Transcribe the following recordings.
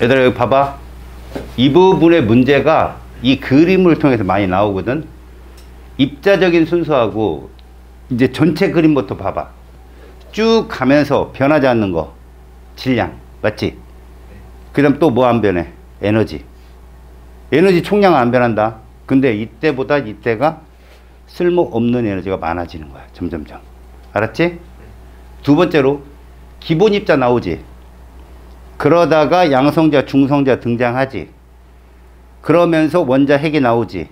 얘들아 여기 봐봐. 이 부분의 문제가 이 그림을 통해서 많이 나오거든. 입자적인 순서하고 이제 전체 그림부터 봐봐. 쭉 가면서 변하지 않는 거 질량 맞지? 그 다음 또 뭐 안 변해? 에너지. 에너지 총량은 안 변한다. 근데 이때보다 이때가 쓸모없는 에너지가 많아지는 거야. 점점점. 알았지? 두 번째로 기본 입자 나오지. 그러다가 양성자 중성자 등장하지. 그러면서 원자 핵이 나오지.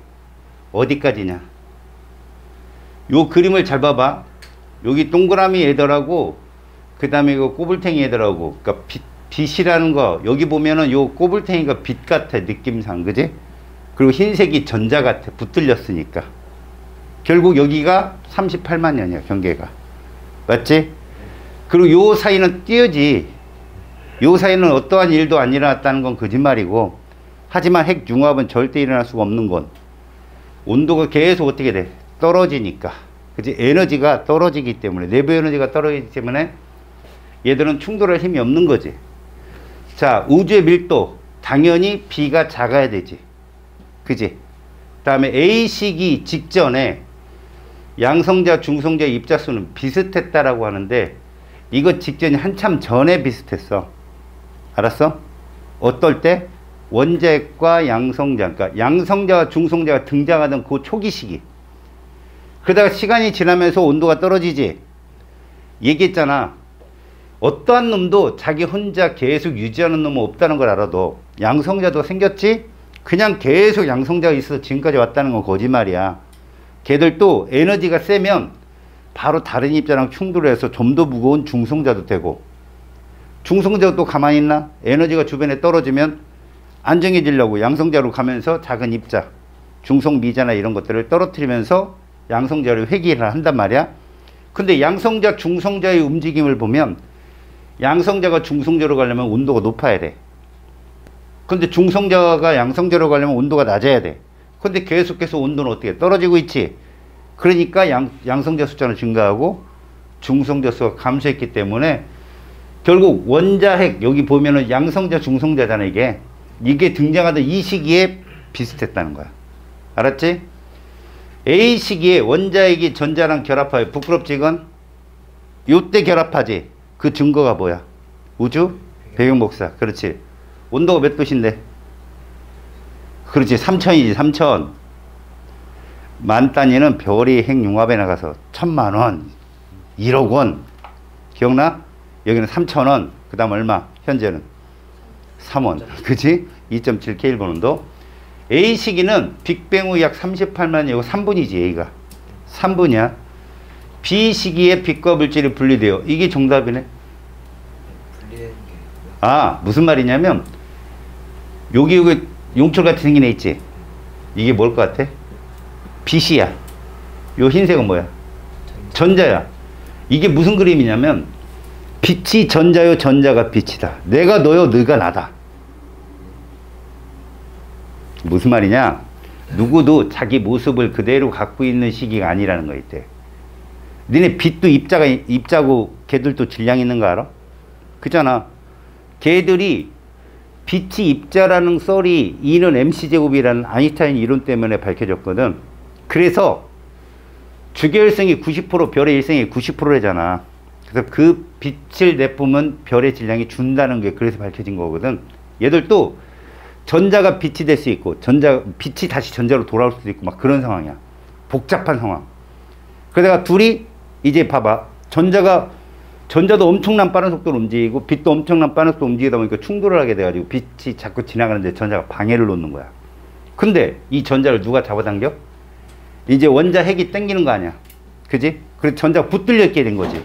어디까지냐? 요 그림을 잘 봐봐. 여기 동그라미 애들하고 그 다음에 이거 꼬불탱이 애들하고, 그러니까 빛이라는 거 여기 보면은 요 꼬불탱이가 빛 같아 느낌상. 그지? 그리고 흰색이 전자 같아 붙들렸으니까. 결국 여기가 38만 년이야 경계가. 맞지? 그리고 요 사이는 띄어지. 요 사이는 어떠한 일도 안 일어났다는 건 거짓말이고, 하지만 핵융합은 절대 일어날 수가 없는 건 온도가 계속 어떻게 돼? 떨어지니까. 그치? 에너지가 떨어지기 때문에, 내부 에너지가 떨어지기 때문에 얘들은 충돌할 힘이 없는 거지. 자, 우주의 밀도 당연히 B가 작아야 되지. 그지? 그 다음에 A 시기 직전에 양성자 중성자의 입자수는 비슷했다라고 하는데, 이거 직전이 한참 전에 비슷했어. 알았어? 어떨 때? 원자핵과 양성자, 그러니까 양성자와 중성자가 등장하던 그 초기 시기. 그러다가 시간이 지나면서 온도가 떨어지지. 얘기했잖아. 어떠한 놈도 자기 혼자 계속 유지하는 놈은 없다는 걸 알아도 양성자도 생겼지? 그냥 계속 양성자가 있어서 지금까지 왔다는 건 거짓말이야. 걔들도 에너지가 세면 바로 다른 입자랑 충돌해서 좀 더 무거운 중성자도 되고, 중성자도 또 가만히 있나? 에너지가 주변에 떨어지면 안정해지려고 양성자로 가면서 작은 입자, 중성미자나 이런 것들을 떨어뜨리면서 양성자를 회귀를 한단 말이야. 근데 양성자, 중성자의 움직임을 보면 양성자가 중성자로 가려면 온도가 높아야 돼. 근데 중성자가 양성자로 가려면 온도가 낮아야 돼. 근데 계속해서 온도는 어떻게 떨어지고 있지. 그러니까 양성자 숫자는 증가하고 중성자 수가 감소했기 때문에 결국 원자핵, 여기 보면은 양성자 중성자잖아. 이게 등장하던 이 시기에 비슷했다는 거야. 알았지? A 시기에 원자핵이 전자랑 결합하여, 부끄럽지 이건? 요때 결합하지. 그 증거가 뭐야? 우주 배경복사. 그렇지. 온도가 몇 도신데? 그렇지. 3000이지. 3000. 만 단위는 별이 핵융합에 나가서 1000만원, 1억원. 기억나? 여기는 3000원. 그 다음 얼마? 현재는 3원. 그치? 2.7K1번 온도. A 시기는 빅뱅 후 약 38만이고 3분이지. A가 3분이야. B 시기에 빛과 물질이 분리돼요. 이게 정답이네. 아, 무슨 말이냐면 여기 용철 같이 생긴 애 있지? 이게 뭘 것 같아? 빛이야. 요 흰색은 뭐야? 전자야. 이게 무슨 그림이냐면 빛이 전자요, 전자가 빛이다. 내가 너요, 너가 나다. 무슨 말이냐? 누구도 자기 모습을 그대로 갖고 있는 시기가 아니라는 거 있대. 니네 빛도 입자고 걔들도 질량 있는 거 알아? 그잖아. 걔들이 빛이 입자라는 썰이 E는 mc제곱이라는 아인슈타인 이론 때문에 밝혀졌거든. 그래서 주계열성이 90%, 별의 일성이 90%잖아. 그래서 그 빛을 내뿜은 별의 질량이 준다는 게 그래서 밝혀진 거거든. 얘들도 전자가 빛이 될 수 있고, 빛이 다시 전자로 돌아올 수도 있고, 막 그런 상황이야. 복잡한 상황. 그러다가 둘이 이제 봐봐. 전자도 엄청난 빠른 속도로 움직이고, 빛도 엄청난 빠른 속도로 움직이다 보니까 충돌을 하게 돼가지고, 빛이 자꾸 지나가는데 전자가 방해를 놓는 거야. 근데 이 전자를 누가 잡아당겨? 이제 원자 핵이 당기는 거 아니야. 그지? 그래서 전자가 붙들려 있게 된 거지.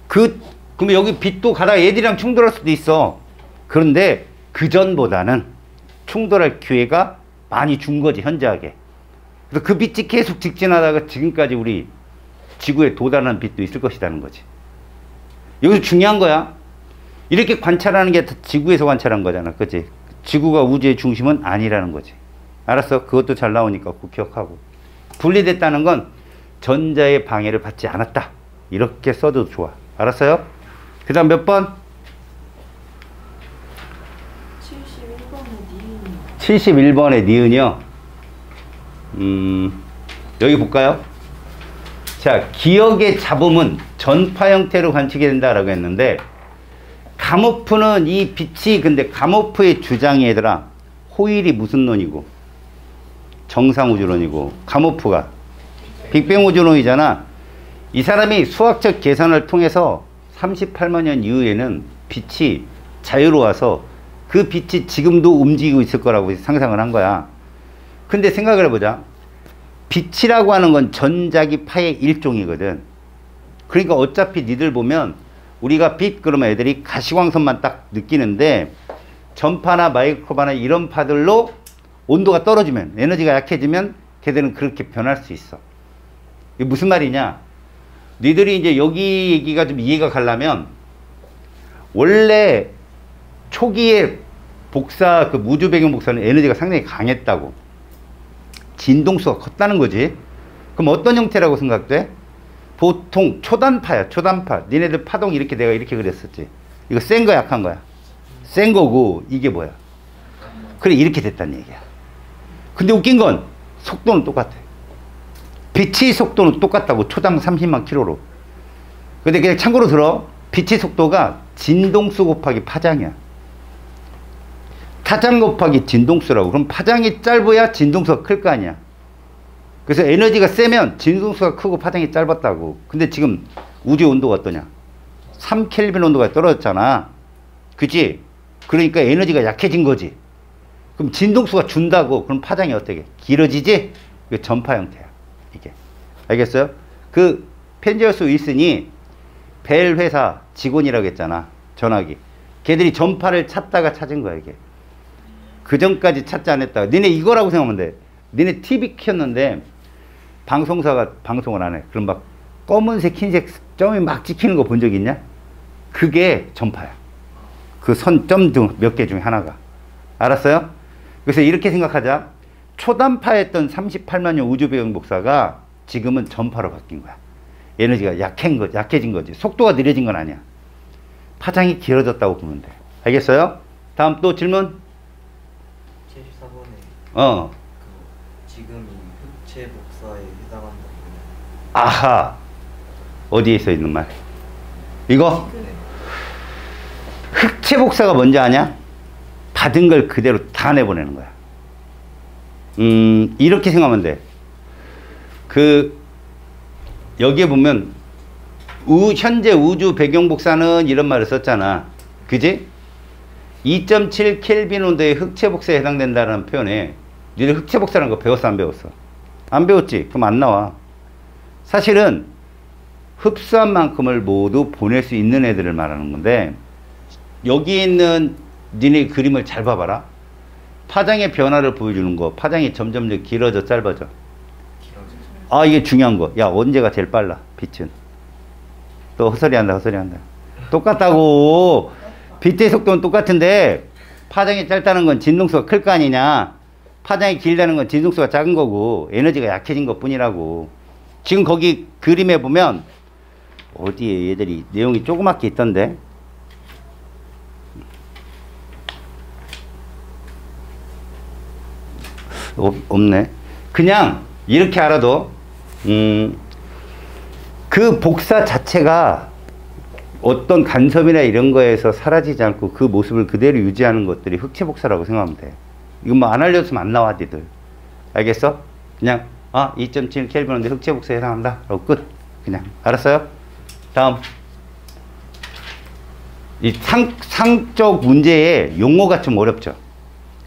그러면 여기 빛도 가다가 얘들이랑 충돌할 수도 있어. 그런데 그 전보다는 충돌할 기회가 많이 준 거지, 현저하게. 그래서 그 빛이 계속 직진하다가 지금까지 우리 지구에 도달하는 빛도 있을 것이라는 거지. 여기서 중요한 거야. 이렇게 관찰하는 게 지구에서 관찰한 거잖아. 그치? 지구가 우주의 중심은 아니라는 거지. 알았어? 그것도 잘 나오니까 꼭 기억하고. 분리됐다는 건 전자의 방해를 받지 않았다. 이렇게 써도 좋아. 알았어요? 그 다음 몇 번? 71번의 니은이요. 여기 볼까요? 자, 기억의 잡음은 전파 형태로 관측이 된다라고 했는데, 가모프는 이 빛이, 근데 가모프의 주장이 얘들아, 호일이 무슨 론이고 정상우주론이고, 가모프가 빅뱅 우주론이잖아. 이 사람이 수학적 계산을 통해서 38만 년 이후에는 빛이 자유로워서 그 빛이 지금도 움직이고 있을 거라고 상상을 한 거야. 근데 생각을 해보자. 빛이라고 하는 건 전자기 파의 일종이거든. 그러니까 어차피 니들 보면 우리가 빛 그러면 애들이 가시광선만 딱 느끼는데, 전파나 마이크로파나 이런 파들로 온도가 떨어지면, 에너지가 약해지면 걔들은 그렇게 변할 수 있어. 이게 무슨 말이냐? 니들이 이제 여기 얘기가 좀 이해가 가려면, 원래 초기에 복사, 그 우주 배경 복사는 에너지가 상당히 강했다고. 진동수가 컸다는 거지. 그럼 어떤 형태라고 생각돼? 보통 초단파야, 초단파. 니네들 파동 이렇게 내가 이렇게 그렸었지. 이거 센 거 약한 거야? 센 거고, 이게 뭐야? 그래, 이렇게 됐다는 얘기야. 근데 웃긴 건 속도는 똑같아. 빛의 속도는 똑같다고. 초당 30만 킬로로. 근데 그냥 참고로 들어. 빛의 속도가 진동수 곱하기 파장이야. 파장 곱하기 진동수라고. 그럼 파장이 짧아야 진동수가 클 거 아니야. 그래서 에너지가 세면 진동수가 크고 파장이 짧았다고. 근데 지금 우주 온도가 어떠냐? 3켈빈 온도가 떨어졌잖아. 그치? 그러니까 에너지가 약해진 거지. 그럼 진동수가 준다고. 그럼 파장이 어떻게? 길어지지? 이게 전파 형태야. 이게. 알겠어요? 그 펜지어스 윌슨이 벨 회사 직원이라고 했잖아. 전화기. 걔들이 전파를 찾다가 찾은 거야, 이게. 그 전까지 찾지 않았다가. 니네 이거라고 생각하면 돼. 니네 TV 켰는데 방송사가 방송을 안 해. 그럼 막 검은색, 흰색 점이 막 찍히는 거 본 적 있냐? 그게 전파야. 그 선, 점 등 몇 개 중에 하나가. 알았어요? 그래서 이렇게 생각하자. 초단파였던 38만 년 우주 배경 복사가 지금은 전파로 바뀐 거야. 에너지가 약해진 거지. 속도가 느려진 건 아니야. 파장이 길어졌다고 보면 돼. 알겠어요? 다음 또 질문? 74번에 지금이 흑체 복사에 해당한다. 아하. 어디에 써 있는 말? 이거? 네. 흑체 복사가 뭔지 아냐? 받은 걸 그대로 다 내보내는 거야. 이렇게 생각하면 돼. 여기에 보면 현재 우주 배경 복사는 이런 말을 썼잖아. 그지? 2.7 켈빈 온도의 흑체 복사에 해당된다는 표현에, 니들 흑체 복사라는 거 배웠어, 안 배웠어? 안 배웠지? 그럼 안 나와. 사실은 흡수한 만큼을 모두 보낼 수 있는 애들을 말하는 건데, 여기 있는 니네 그림을 잘 봐봐라. 파장의 변화를 보여주는 거. 파장이 점점 길어져, 짧아져? 아, 이게 중요한 거. 야, 언제가 제일 빨라? 빛은. 또 헛소리한다. 똑같다고. 빛의 속도는 똑같은데 파장이 짧다는 건 진동수가 클 거 아니냐. 파장이 길다는 건 진동수가 작은 거고 에너지가 약해진 것 뿐이라고. 지금 거기 그림에 보면 어디에 얘들이 내용이 조그맣게 있던데. 없네. 그냥 이렇게 알아도 그 복사 자체가 어떤 간섭이나 이런 거에서 사라지지 않고 그 모습을 그대로 유지하는 것들이 흑체 복사라고 생각하면 돼. 이거 뭐 안 알려줬으면 안 나와, 니들. 알겠어? 그냥 2.7 켈빈인데 흑체 복사에 해당한다. 그리고 끝. 그냥. 알았어요? 다음. 이 상적 문제의 용어가 좀 어렵죠.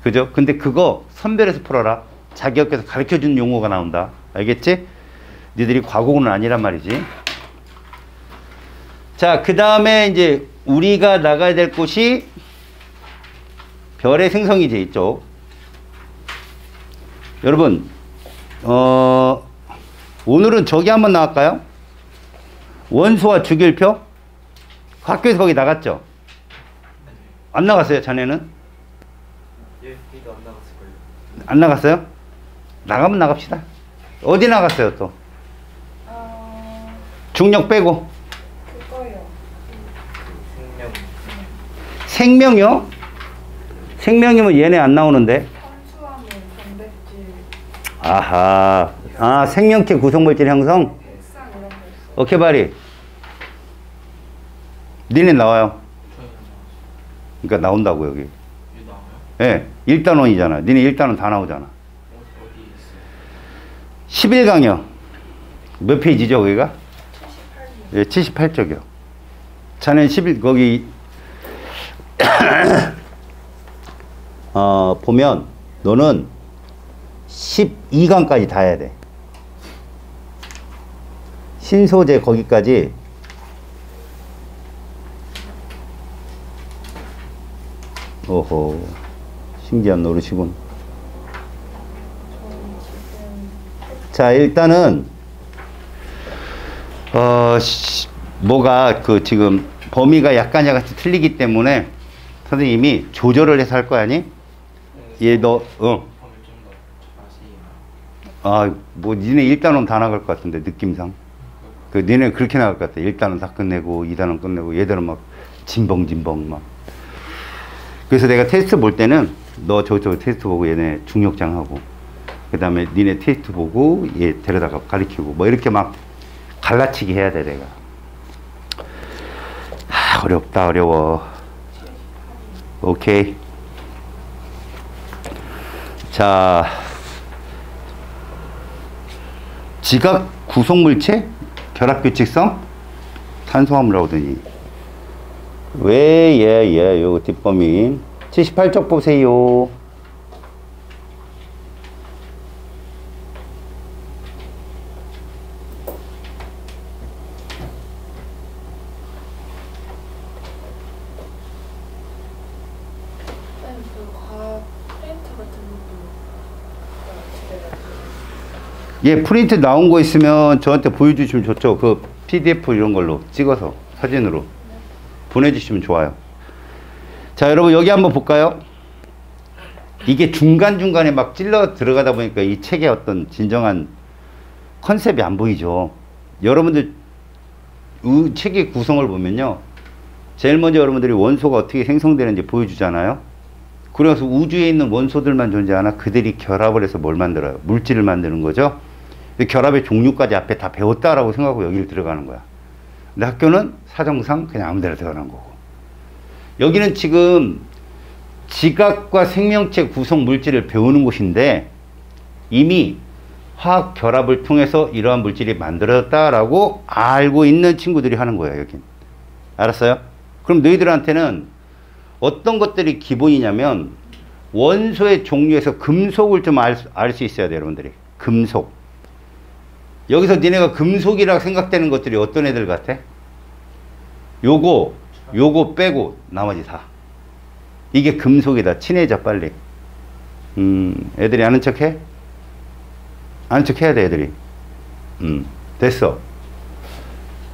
그죠? 근데 그거 선별해서 풀어라. 자기 학교에서 가르쳐준 용어가 나온다. 알겠지? 니들이 과거는 아니란 말이지. 자, 그 다음에 이제 우리가 나가야 될 곳이 별의 생성이지, 이쪽. 여러분, 오늘은 저기 한번 나갈까요? 원소와 주기율표? 학교에서 거기 나갔죠? 안 나갔어요, 자네는? 예, 이거 안 나갔을걸요. 안 나갔어요? 나가면 나갑시다. 어디 나갔어요, 또? 중력 빼고. 생명. 생명이요? 생명이면 얘네 안 나오는데. 탄수화물, 단백질, 아하. 아, 생명체 구성물질 형성? 핵산 이런 거 있어. 오케이, 바리. 니네 나와요. 저희는 그러니까 나온다고, 여기. 여기 나와요? 예. 1단원이잖아. 니네 1단원 다 나오잖아. 어디 있어요? 11강이요. 몇 페이지죠, 거기가? 78년. 예, 78쪽이요. 자네 11, 거기, 보면, 너는 12강까지 다 해야 돼. 신소재 거기까지. 오호, 신기한 노릇이군. 저는 지금 자, 일단은, 뭐가 지금 범위가 약간 틀리기 때문에 선생님이 조절을 해서 할 거 아니? 얘 너, 범위 좀더 자세히. 뭐, 니네 1단원 다 나갈 것 같은데, 느낌상. 니네 그렇게 나갈 것 같아. 1단원 다 끝내고, 2단원 끝내고, 얘들은 막, 진벙진벙 막. 그래서 내가 테스트 볼 때는, 너 저 테스트 보고 얘네 중력장 하고, 그 다음에 니네 테스트 보고, 얘 데려다가 가르치고, 뭐 이렇게 막 갈라치기 해야 돼, 내가. 어렵다, 어려워. 오케이. 자, 지각 구성물체? 결합규칙성? 탄수화물이라고 하더니. 요거 뒷범위. 78쪽 보세요. 쌤, 그 과학 프린트 같은 것도 집에다 예, 프린트 나온 거 있으면 저한테 보여주시면 좋죠. 그 PDF 이런 걸로 찍어서 사진으로 보내주시면 좋아요. 자, 여러분 여기 한번 볼까요? 이게 중간중간에 막 찔러 들어가다 보니까 이 책의 어떤 진정한 컨셉이 안 보이죠. 여러분들 책의 구성을 보면요, 제일 먼저 여러분들이 원소가 어떻게 생성되는지 보여주잖아요. 그래서 우주에 있는 원소들만 존재하나 그들이 결합을 해서 뭘 만들어요? 물질을 만드는 거죠. 결합의 종류까지 앞에 다 배웠다라고 생각하고 여기를 들어가는 거야. 근데 학교는 사정상 그냥 아무 데나 들어가는 거고. 여기는 지금 지각과 생명체 구성 물질을 배우는 곳인데 이미 화학 결합을 통해서 이러한 물질이 만들어졌다라고 알고 있는 친구들이 하는 거예요, 여긴. 알았어요? 그럼 너희들한테는 어떤 것들이 기본이냐면 원소의 종류에서 금속을 좀 알 수 있어야 돼요, 여러분들이. 금속. 여기서 니네가 금속이라고 생각되는 것들이 어떤 애들 같아? 요거 빼고 나머지 다. 이게 금속이다. 친해져, 빨리. 애들이 아는 척 해? 아는 척 해야 돼, 애들이. 됐어.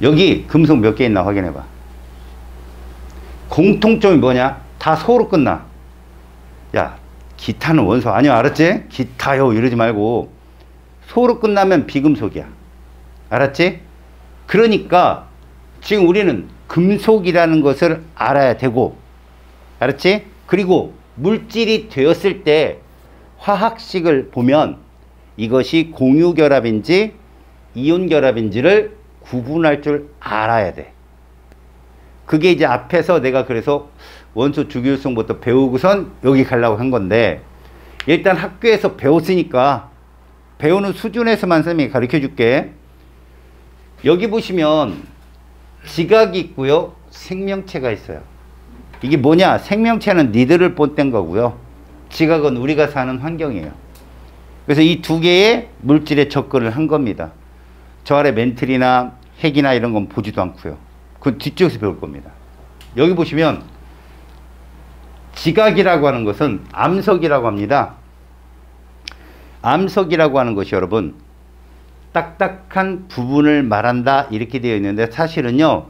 여기 금속 몇 개 있나 확인해봐. 공통점이 뭐냐? 다 소로 끝나. 야, 기타는 원소 아니야, 알았지? 기타요 이러지 말고 소로 끝나면 비금속이야. 알았지? 그러니까 지금 우리는 금속이라는 것을 알아야 되고, 알았지? 그리고 물질이 되었을 때 화학식을 보면 이것이 공유결합인지 이온결합인지를 구분할 줄 알아야 돼. 그게 이제 앞에서 내가 그래서 원소 주기율성부터 배우고선 여기 가려고 한 건데, 일단 학교에서 배웠으니까 배우는 수준에서만 선생님이 가르쳐 줄게. 여기 보시면 지각이 있고요, 생명체가 있어요. 이게 뭐냐? 생명체는 니들을 본뜬 거고요, 지각은 우리가 사는 환경이에요. 그래서 이 두 개의 물질에 접근을 한 겁니다. 저 아래 멘틀이나 핵이나 이런 건 보지도 않고요. 그건 뒤쪽에서 배울 겁니다. 여기 보시면 지각이라고 하는 것은 암석이라고 합니다. 암석이라고 하는 것이 여러분 딱딱한 부분을 말한다 이렇게 되어 있는데, 사실은요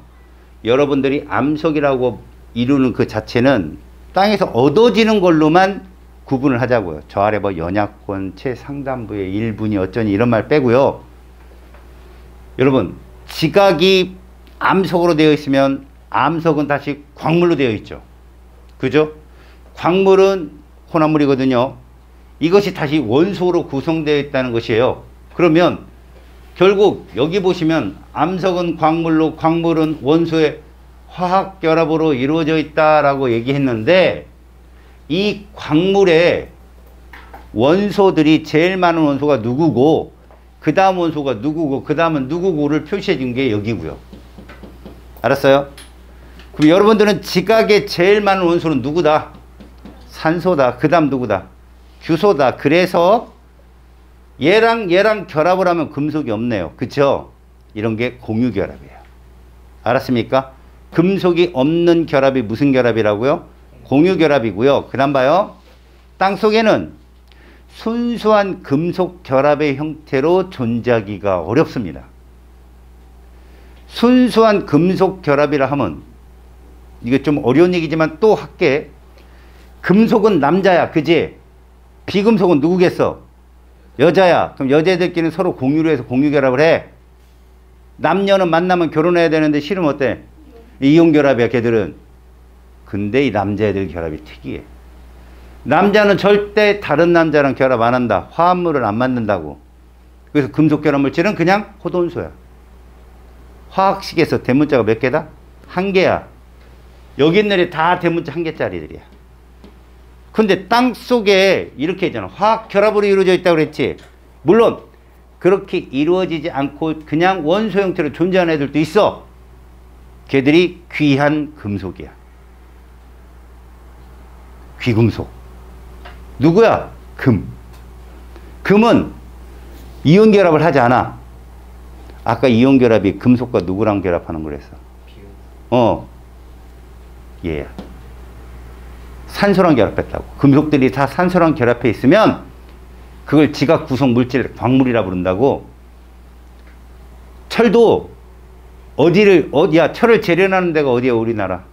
여러분들이 암석이라고 이루는 그 자체는 땅에서 얻어지는 걸로만 구분을 하자고요. 저 아래 뭐 연약권 최상단부의 일분이 어쩌니 이런 말 빼고요. 여러분 지각이 암석으로 되어 있으면 암석은 다시 광물로 되어 있죠. 그죠? 광물은 혼합물이거든요. 이것이 다시 원소로 구성되어 있다는 것이에요. 그러면 결국 여기 보시면 암석은 광물로, 광물은 원소의 화학 결합으로 이루어져 있다라고 얘기했는데, 이 광물의 원소들이 제일 많은 원소가 누구고, 그 다음 원소가 누구고, 그 다음은 누구고를 표시해 준 게 여기고요. 알았어요? 그럼 여러분들은 지각에 제일 많은 원소는 누구다? 산소다. 그 다음 누구다? 규소다. 그래서 얘랑 얘랑 결합을 하면 금속이 없네요. 그쵸? 이런 게 공유결합이에요. 알았습니까? 금속이 없는 결합이 무슨 결합이라고요? 공유결합이고요. 그 다음 봐요. 땅속에는 순수한 금속 결합의 형태로 존재하기가 어렵습니다. 순수한 금속 결합이라 하면, 이게 좀 어려운 얘기지만 또 할게. 금속은 남자야. 그지? 비금속은 누구겠어? 여자야. 그럼 여자애들끼리는 서로 공유를 해서 공유결합을 해. 남녀는 만나면 결혼해야 되는데 싫으면 어때? 이혼결합이야, 걔들은. 근데 이 남자애들 결합이 특이해. 남자는 절대 다른 남자랑 결합 안 한다. 화합물을 안 만든다고. 그래서 금속 결합물질은 그냥 호돈소야. 화학식에서 대문자가 몇 개다? 한 개야. 여기 있는 애들이 다 대문자 한 개짜리들이야. 근데 땅 속에 이렇게 있잖아. 화학 결합으로 이루어져 있다고 그랬지. 물론 그렇게 이루어지지 않고 그냥 원소 형태로 존재하는 애들도 있어. 걔들이 귀한 금속이야. 귀금속. 누구야? 금. 금은 이온 결합을 하지 않아. 아까 이온 결합이 금속과 누구랑 결합하는 거랬어? 얘야. 산소랑 결합했다고. 금속들이 다 산소랑 결합해 있으면 그걸 지각 구성 물질, 광물이라 부른다고. 철도 어디야? 철을 재련하는 데가 어디야, 우리나라?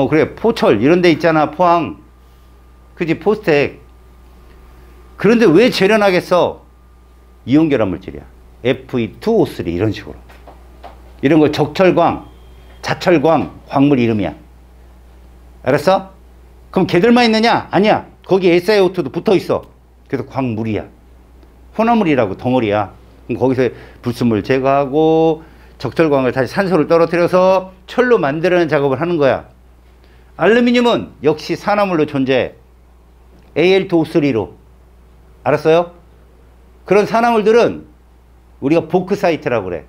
그래. 포철 이런 데 있잖아. 포항. 그지? 포스텍. 그런데 왜 재련하겠어? 이온 결합 물질이야. Fe2O3 이런 식으로. 이런 걸 적철광, 자철광, 광물 이름이야. 알았어? 그럼 걔들만 있느냐? 아니야. 거기 SiO2도 붙어 있어. 그래서 광물이야. 혼합물이라고, 덩어리야. 그럼 거기서 불순물 제거하고 적철광을 다시 산소를 떨어뜨려서 철로 만들어내는 작업을 하는 거야. 알루미늄은 역시 산화물로 존재해. Al2O3로. 알았어요? 그런 산화물들은 우리가 보크사이트라고 그래.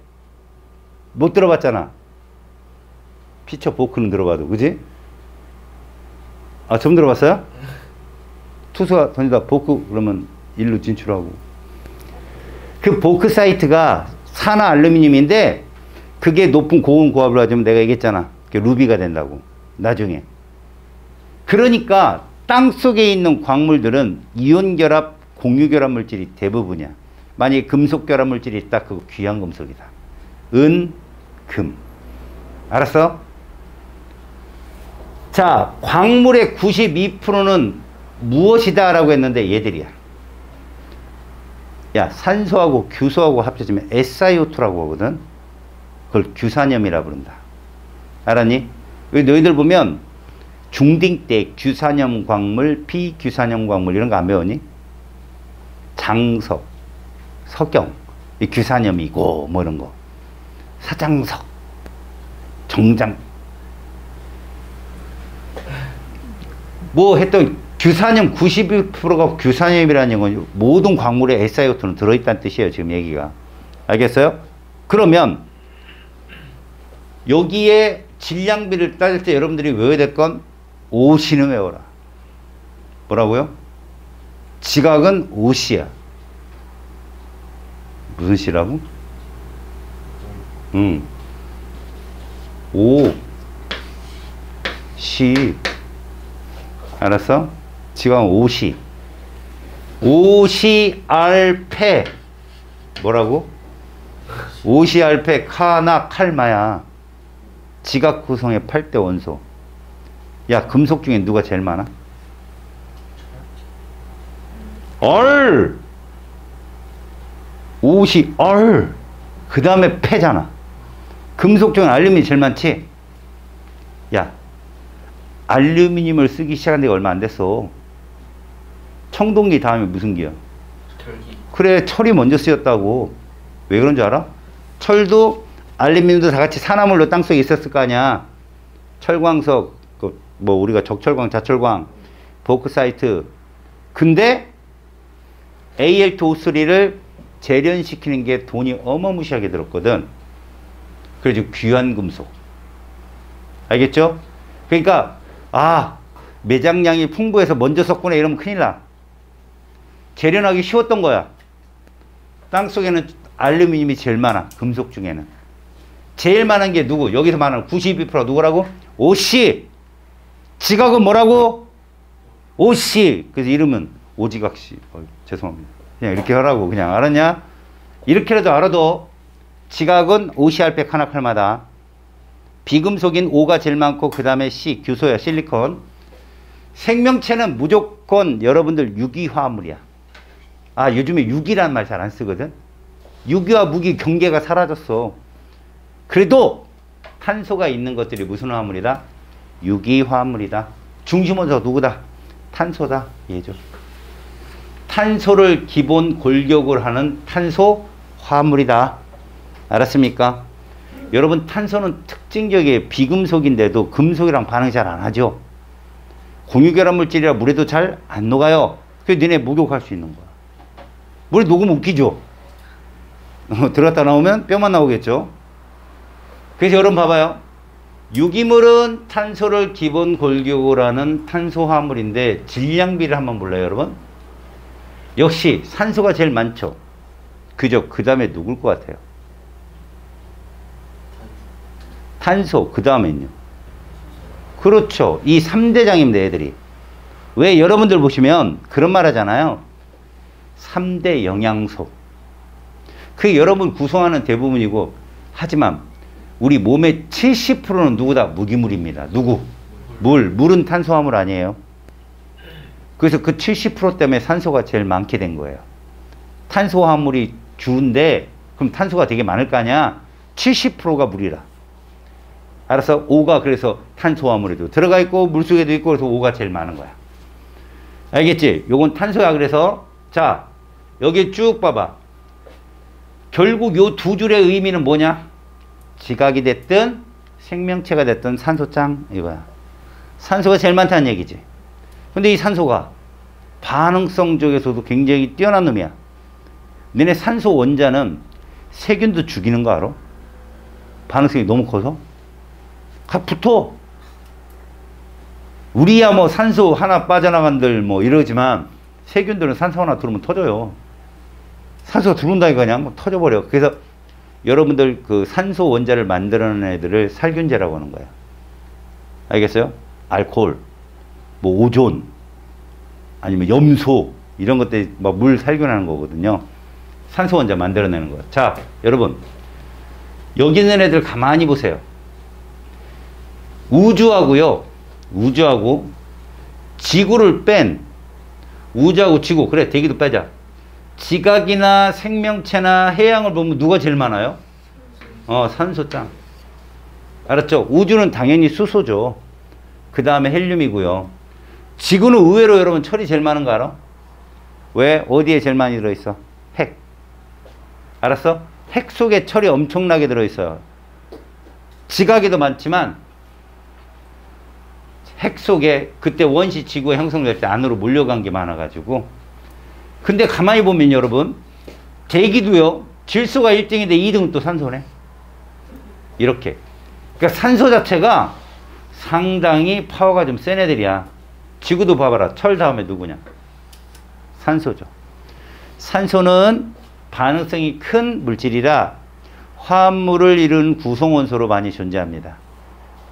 못 들어봤잖아. 피처 보크는 들어봐도. 그지? 아, 처음 들어봤어요? 투수가 던지다 보크 그러면 일루 진출하고. 그 보크사이트가 산화 알루미늄인데 그게 높은 고온 고압을 가지면 내가 얘기했잖아. 그게 루비가 된다고. 나중에. 그러니까 땅 속에 있는 광물들은 이온 결합, 공유 결합 물질이 대부분이야. 만약에 금속 결합 물질이 있다, 그거 귀한 금속이다. 은, 금. 알았어? 자, 광물의 92%는 무엇이다 라고 했는데 얘들이야. 야, 산소하고 규소하고 합쳐지면 SiO2라고 하거든. 그걸 규산염이라 부른다. 알았니? 너희들 보면 중딩 때 규산염 광물, 비규산염 광물 이런 거 안 배웠니? 장석, 석영, 이 규산염이고 뭐 이런 거. 사장석, 정장. 뭐 했던 규산염 92%가 규산염이라는 건 모든 광물에 SiO2는 들어있다는 뜻이에요. 지금 얘기가. 알겠어요? 그러면 여기에 질량비를 따질 때 여러분들이 외워야 될 건 오시는 외워라. 뭐라고요? 지각은 오시야. 무슨 시라고? 오, 시. 알았어? 지각은 오시. 오시알패. 뭐라고? 오시알패 카나 칼마야. 지각 구성의 8대 원소. 야, 금속 중에 누가 제일 많아? 얼! 오시, 얼! 그 다음에 패잖아. 금속 중에 알루미늄이 제일 많지? 야, 알루미늄을 쓰기 시작한 지가 얼마 안 됐어. 청동기 다음에 무슨 기야? 결기. 그래, 철이 먼저 쓰였다고. 왜 그런 줄 알아? 철도 알루미늄도 다 같이 산화물로 땅속에 있었을 거 아니야. 철광석, 뭐 우리가 적철광, 자철광, 보크사이트. 근데 Al2O3를 재련시키는 게 돈이 어마무시하게 들었거든. 그래서 귀한 금속. 알겠죠? 그러니까 매장량이 풍부해서 먼저 썼구나 이러면 큰일 나. 재련하기 쉬웠던 거야. 땅속에는 알루미늄이 제일 많아. 금속 중에는. 제일 많은 게 누구? 여기서 말하는 92% 누구라고? 오씨. 지각은 뭐라고? 오씨. 그래서 이름은 오지각씨. 죄송합니다. 그냥 이렇게 하라고. 그냥 알았냐? 이렇게라도 알아도 지각은 OCr백 하나 칼마다. 비금속인 O가 제일 많고 그 다음에 C, 규소야, 실리콘. 생명체는 무조건 여러분들 유기화합물이야. 요즘에 유기라는 말 잘 안 쓰거든. 유기와 무기 경계가 사라졌어. 그래도 탄소가 있는 것들이 무슨 화합물이다? 유기화합물이다. 중심원소가 누구다? 탄소다. 얘죠. 탄소를 기본 골격으로 하는 탄소 화합물이다. 알았습니까? 여러분, 탄소는 특징적인 비금속인데도 금속이랑 반응 잘 안 하죠. 공유결합 물질이라 물에도 잘 안 녹아요. 그래서 너네 목욕할 수 있는 거야. 물에 녹으면 웃기죠. 들어갔다 나오면 뼈만 나오겠죠. 그래서 여러분 봐봐요. 유기물은 탄소를 기본 골격으로 하는 탄소 화합물인데 질량비를 한번 몰라요, 여러분? 역시 산소가 제일 많죠. 그죠? 그 다음에 누굴 것 같아요? 탄소, 그 다음에는요. 그렇죠. 이 3대장입니다, 애들이. 왜 여러분들 보시면 그런 말 하잖아요. 3대 영양소. 그게 여러분 구성하는 대부분이고, 하지만 우리 몸의 70%는 누구다? 무기물입니다. 누구? 물. 물은 탄수화물 아니에요. 그래서 그 70% 때문에 산소가 제일 많게 된 거예요. 탄수화물이 주인데 그럼 탄소가 되게 많을 거 아니야? 70%가 물이라. 알았어? O가 그래서 탄수화물에도 들어가 있고 물속에도 있고 그래서 O가 제일 많은 거야. 알겠지? 요건 탄소야. 그래서 자, 여기 쭉 봐봐. 결국 요 두 줄의 의미는 뭐냐? 지각이 됐든 생명체가 됐든 산소짱 이거야. 산소가 제일 많다는 얘기지. 근데 이 산소가 반응성 쪽에서도 굉장히 뛰어난 놈이야. 너네 산소 원자는 세균도 죽이는 거 알아? 반응성이 너무 커서 붙어. 우리야 뭐 산소 하나 빠져나간들 뭐 이러지만 세균들은 산소 하나 들어오면 터져요. 산소가 들어온다니까 그냥 뭐 터져버려. 그래서 여러분들 그 산소 원자를 만들어내는 애들을 살균제라고 하는 거야. 알겠어요? 알코올, 뭐 오존, 아니면 염소 이런 것들 막 물 살균하는 거거든요. 산소 원자 만들어내는 거야. 자, 여러분 여기 있는 애들 가만히 보세요. 우주하고요, 우주하고 지구를 뺀 우주하고 지구, 그래 대기도 빼자. 지각이나 생명체나 해양을 보면 누가 제일 많아요? 산소짱. 알았죠? 우주는 당연히 수소죠. 그 다음에 헬륨이고요. 지구는 의외로 여러분 철이 제일 많은 거 알아? 왜? 어디에 제일 많이 들어있어? 핵. 알았어? 핵 속에 철이 엄청나게 들어있어요. 지각에도 많지만 핵 속에 그때 원시 지구가 형성될 때 안으로 몰려간 게 많아가지고. 근데 가만히 보면 여러분 대기도요, 질소가 1등인데 2등은 또 산소네. 이렇게. 그러니까 산소 자체가 상당히 파워가 좀 센 애들이야. 지구도 봐봐라. 철 다음에 누구냐? 산소죠. 산소는 반응성이 큰 물질이라 화합물을 이룬 구성원소로 많이 존재합니다.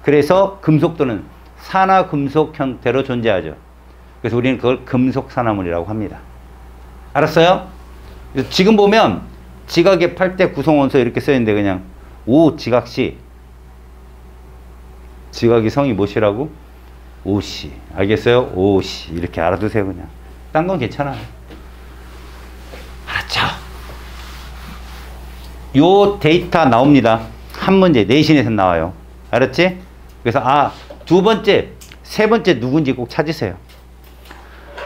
그래서 금속도는 산화금속 형태로 존재하죠. 그래서 우리는 그걸 금속산화물이라고 합니다. 알았어요? 지금 보면 지각의 8대 구성원소 이렇게 써있는데 그냥 오지각시. 지각이 성이 무엇이라고? 오씨. 알겠어요? 오씨. 이렇게 알아두세요 그냥. 딴 건 괜찮아요. 알았죠? 요 데이터 나옵니다. 한 문제 내신에서 나와요. 알았지? 그래서 두 번째 세 번째 누군지 꼭 찾으세요.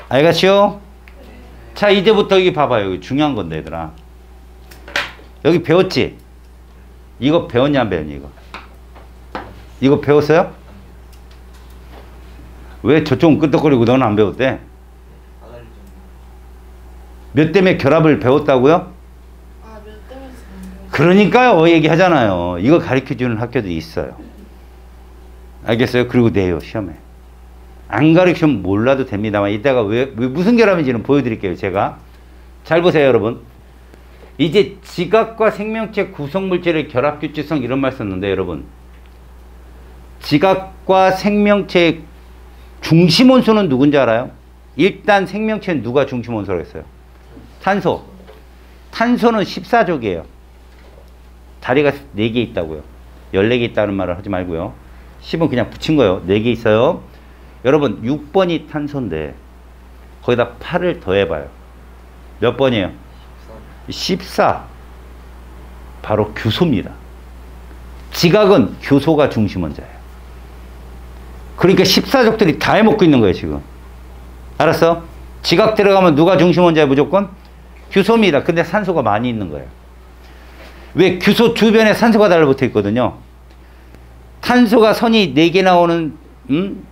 알겠죠? 자, 이제부터 여기 봐봐요. 여기 중요한 건데, 얘들아. 여기 배웠지? 이거 배웠냐, 안 배웠니, 이거? 이거 배웠어요? 왜 저쪽은 끄떡거리고 너는 안 배웠대? 몇 대 몇 결합을 배웠다고요? 아, 몇 대면서 그러니까요, 얘기하잖아요. 이거 가르쳐주는 학교도 있어요. 알겠어요? 그리고 내요, 시험에. 안 가르치면 몰라도 됩니다만, 이따가 왜 무슨 결합인지는 보여드릴게요, 제가. 잘 보세요, 여러분. 이제 지각과 생명체 구성물질의 결합규칙성 이런 말 썼는데, 여러분. 지각과 생명체의 중심원소는 누군지 알아요? 일단 생명체는 누가 중심원소라고 했어요? 탄소. 탄소는 14족이에요. 다리가 4개 있다고요. 14개 있다는 말을 하지 말고요. 10은 그냥 붙인 거예요. 4개 있어요. 여러분 6번이 탄소인데 거기다 8을 더해봐요. 몇 번이에요? 14. 바로 규소입니다. 지각은 규소가 중심원자예요. 그러니까 14족들이 다 해먹고 있는 거예요, 지금. 알았어? 지각 들어가면 누가 중심원자예요, 무조건? 규소입니다. 근데 산소가 많이 있는 거예요. 왜? 규소 주변에 산소가 달라붙어 있거든요. 탄소가 선이 4개 나오는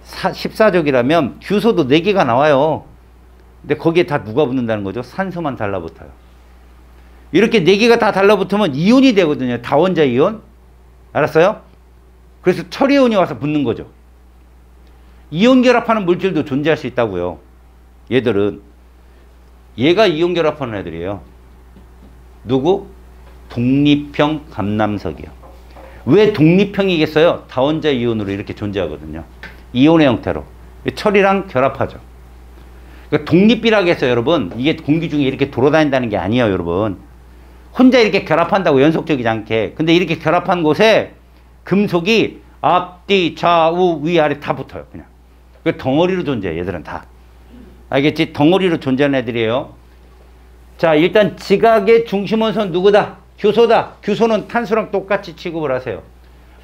14족이라면 규소도 4개가 나와요. 근데 거기에 다 누가 붙는다는 거죠? 산소만 달라붙어요. 이렇게 4개가 다 달라붙으면 이온이 되거든요. 다원자 이온. 알았어요? 그래서 철이온이 와서 붙는 거죠. 이온 결합하는 물질도 존재할 수 있다고요. 얘들은. 얘가 이온 결합하는 애들이에요. 누구? 독립형 감남석이요. 왜 독립형이겠어요? 다원자 이온으로 이렇게 존재하거든요. 이온의 형태로. 철이랑 결합하죠. 그러니까 독립이라고 해서 여러분, 이게 공기 중에 이렇게 돌아다닌다는 게 아니에요, 여러분. 혼자 이렇게 결합한다고 연속적이지 않게. 근데 이렇게 결합한 곳에 금속이 앞뒤, 좌우, 위아래 다 붙어요, 그냥. 그 덩어리로 존재해, 얘들은 다. 알겠지? 덩어리로 존재하는 애들이에요. 자, 일단 지각의 중심원소는 누구다? 규소다. 규소는 탄소랑 똑같이 취급을 하세요.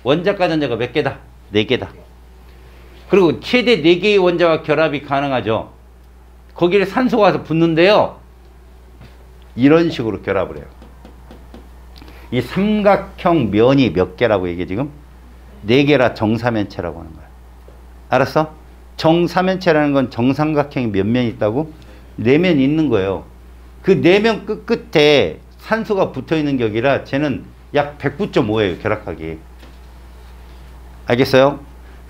원자과 전자가 몇 개다? 4개다. 그리고 최대 4개의 원자와 결합이 가능하죠. 거기에 산소가 와서 붙는데요. 이런 식으로 결합을 해요. 이 삼각형 면이 몇 개라고 얘기해 지금? 4개라 정사면체라고 하는 거야. 알았어? 정사면체라는 건 정삼각형이 몇 면 있다고? 4면 있는 거예요. 그 4면 끝에 산소가 붙어있는 격이라 쟤는 약 109.5예요. 결합하기. 알겠어요?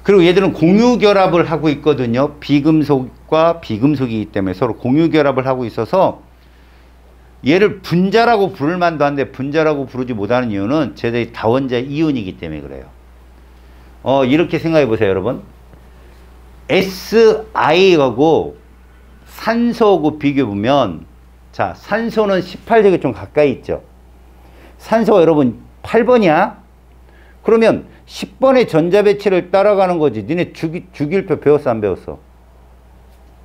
그리고 얘들은 공유결합을 하고 있거든요. 비금속과 비금속이기 때문에 서로 공유결합을 하고 있어서 얘를 분자라고 부를 만도 한데 분자라고 부르지 못하는 이유는 쟤들이 다원자 이온이기 때문에 그래요. 이렇게 생각해 보세요, 여러분. Si하고 산소하고 비교해 보면, 자, 산소는 18족에 좀 가까이 있죠. 산소가 여러분 8번이야? 그러면 10번의 전자배치를 따라가는 거지. 니네 주기율표 배웠어, 안 배웠어?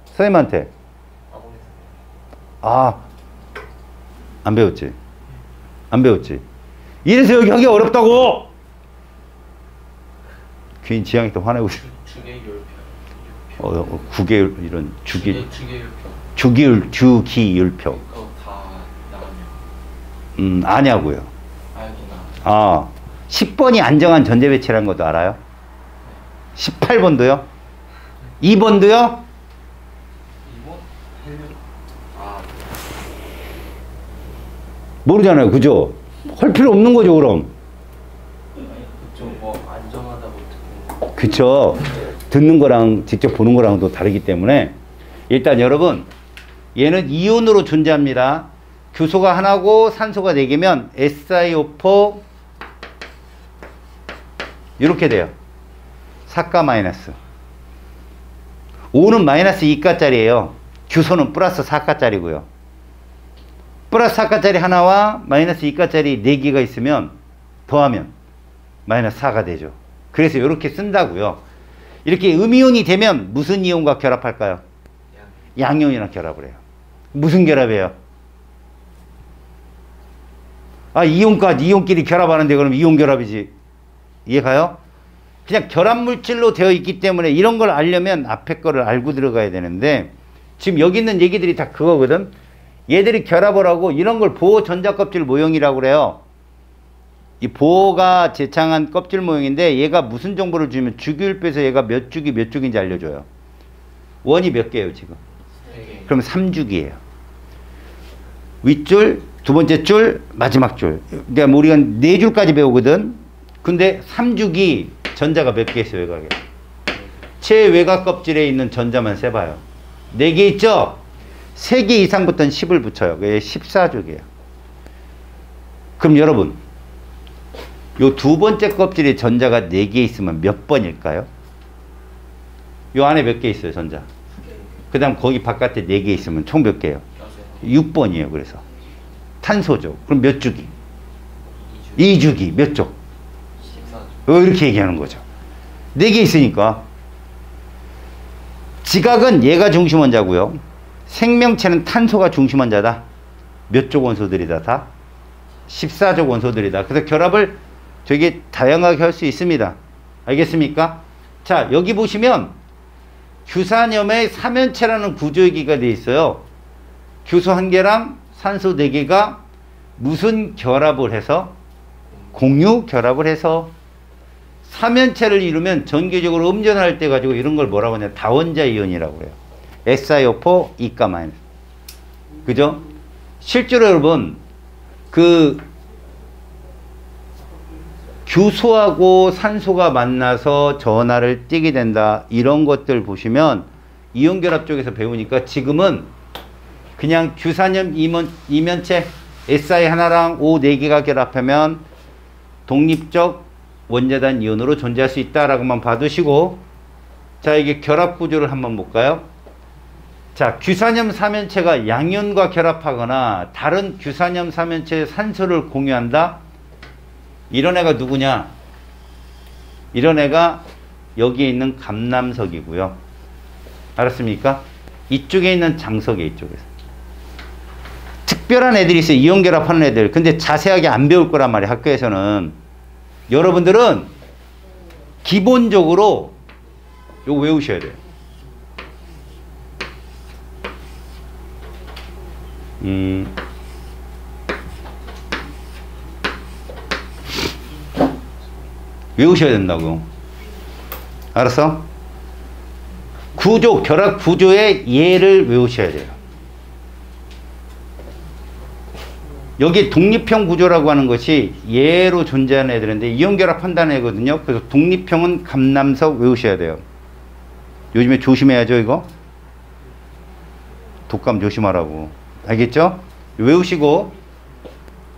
선생님한테. 안 배웠지? 안 배웠지? 이래서 여기 하기 어렵다고! 괜히 지향이 또 화내고 있어. 구계율, 이런 주기율표. 그거 다 나가냐? 아냐고요. 알구나. 10번이 안정한 전자 배치라는 것도 알아요? 18번도요? 2번도요? 2번? 모르잖아요. 그죠? 할 필요 없는 거죠, 그럼. 좀 뭐 안정하다고 듣고. 그쵸? 듣는 거랑 직접 보는 거랑 또 다르기 때문에 일단 여러분, 얘는 이온으로 존재합니다. 규소가 하나고 산소가 4개면 SiO4 이렇게 돼요. 4가 마이너스. 5는 마이너스 2가짜리예요. 규소는 플러스 4가짜리고요. 플러스 4가짜리 하나와 마이너스 2가짜리 4개가 있으면 더하면 마이너스 4가 되죠. 그래서 이렇게 쓴다고요. 이렇게 음이온이 되면 무슨 이온과 결합할까요? 양이온이랑 결합을 해요. 무슨 결합이에요? 이온과 이온끼리 결합하는데 그럼 이온 결합이지. 이해 가요? 그냥 결합물질로 되어 있기 때문에 이런 걸 알려면 앞에 거를 알고 들어가야 되는데 지금 여기 있는 얘기들이 다 그거거든. 얘들이 결합을 하고 이런 걸 보호 전자껍질 모형이라고 그래요. 이 보호가 제창한 껍질 모형인데 얘가 무슨 정보를 주면 주기율표에서 얘가 몇 주기 몇 주기인지 알려줘요. 원이 몇 개예요 지금? 3개. 그럼 3주기예요. 윗줄, 두 번째 줄, 마지막 줄. 그러니까 뭐 우리가 4줄까지 배우거든. 근데 3주기 전자가 몇 개 있어요, 외곽에? 최외곽 껍질에 있는 전자만 세봐요. 4개 있죠? 3개 이상부터는 10을 붙여요. 그게 14주기예요. 그럼 여러분, 요 두 번째 껍질에 전자가 4개 있으면 몇 번일까요? 요 안에 몇 개 있어요, 전자? 그 다음 거기 바깥에 4개 있으면 총 몇 개예요? 6번이에요. 그래서 탄소죠. 그럼 몇 주기? 2주기. 몇 쪽? 14주. 이렇게 얘기하는 거죠. 4개 있으니까 지각은 얘가 중심 원자고요. 생명체는 탄소가 중심 원자다. 몇 쪽 원소들이다? 다 14족 원소들이다. 그래서 결합을 되게 다양하게 할 수 있습니다. 알겠습니까? 자, 여기 보시면 규산염의 삼연체라는 구조기가 되어 있어요. 규소 1개랑 산소 4개가 무슨 결합을 해서? 공유 결합을 해서 삼연체를 이루면 전기적으로 음전할 때 가지고 이런 걸 뭐라고 하냐? 다원자 이온이라고 해요. SiO4 이가 마이너스. 그죠? 실제로 여러분 그 규소하고 산소가 만나서 전하를 띠게 된다. 이런 것들 보시면 이온결합 쪽에서 배우니까 지금은 그냥 규산염 이면체 Si 하나랑 O 4개가 결합하면 독립적 원자단 이온으로 존재할 수 있다라고만 봐두시고, 자, 이게 결합 구조를 한번 볼까요? 자, 규산염 삼연체가 양이온과 결합하거나 다른 규산염 삼연체의 산소를 공유한다. 이런 애가 누구냐? 이런 애가 여기에 있는 감남석이고요. 알았습니까? 이쪽에 있는 장석이 이쪽에서. 특별한 애들이 있어요. 이온 결합하는 애들. 근데 자세하게 안 배울 거란 말이에요. 학교에서는. 여러분들은 기본적으로 요거 외우셔야 돼요. 외우셔야 된다고. 알았어? 구조, 결합 구조의 예를 외우셔야 돼요. 여기 독립형 구조라고 하는 것이 예로 존재하는 애들인데 이온결합 한다는 애거든요. 그래서 독립형은 감남석 외우셔야 돼요. 요즘에 조심해야죠, 이거. 독감 조심하라고. 알겠죠? 외우시고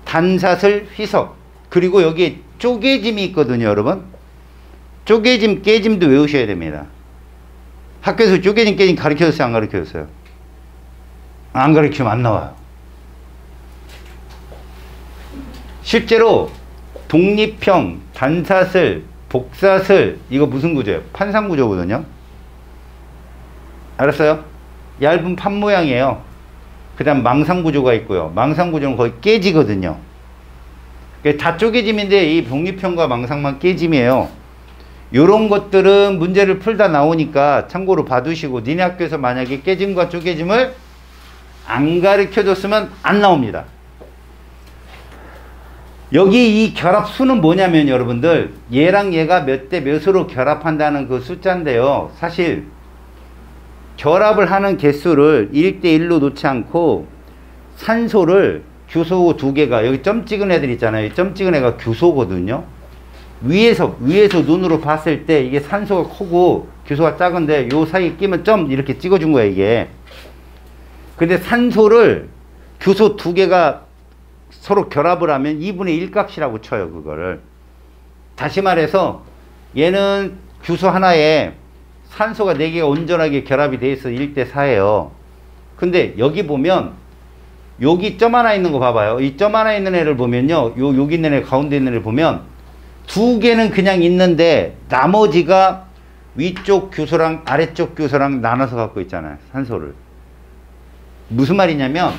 단사슬, 휘석. 그리고 여기 쪼개짐이 있거든요, 여러분. 쪼개짐, 깨짐도 외우셔야 됩니다. 학교에서 쪼개짐, 깨짐 가르쳐줬어요, 안 가르쳐줬어요? 안 가르치면 안 나와요. 실제로 독립형, 단사슬, 복사슬, 이거 무슨 구조예요? 판상구조거든요. 알았어요? 얇은 판 모양이에요. 그 다음 망상구조가 있고요. 망상구조는 거의 깨지거든요. 다 쪼개짐인데 이 독립형과 망상만 깨짐이에요. 요런 것들은 문제를 풀다 나오니까 참고로 봐두시고, 니네 학교에서 만약에 깨짐과 쪼개짐을 안 가르쳐줬으면 안 나옵니다. 여기 이 결합수는 뭐냐면 여러분들, 얘랑 얘가 몇 대 몇으로 결합한다는 그 숫자인데요. 사실 결합을 하는 개수를 1대1로 놓지 않고 산소를 규소 2개가, 여기 점 찍은 애들 있잖아요. 점 찍은 애가 규소거든요. 위에서 눈으로 봤을 때 이게 산소가 크고 규소가 작은데 요 사이에 끼면 점 이렇게 찍어준 거야, 이게. 근데 산소를 규소 2개가 서로 결합을 하면 2분의 1 값이라고 쳐요, 그거를. 다시 말해서 얘는 규소 하나에 산소가 4개가 온전하게 결합이 돼 있어 1대4예요. 근데 여기 보면 여기 점 하나 있는 거 봐봐요. 이 점 하나 있는 애를 보면요, 여기 있는 애, 가운데 있는 애를 보면 2개는 그냥 있는데 나머지가 위쪽 규소랑 아래쪽 규소랑 나눠서 갖고 있잖아요, 산소를. 무슨 말이냐면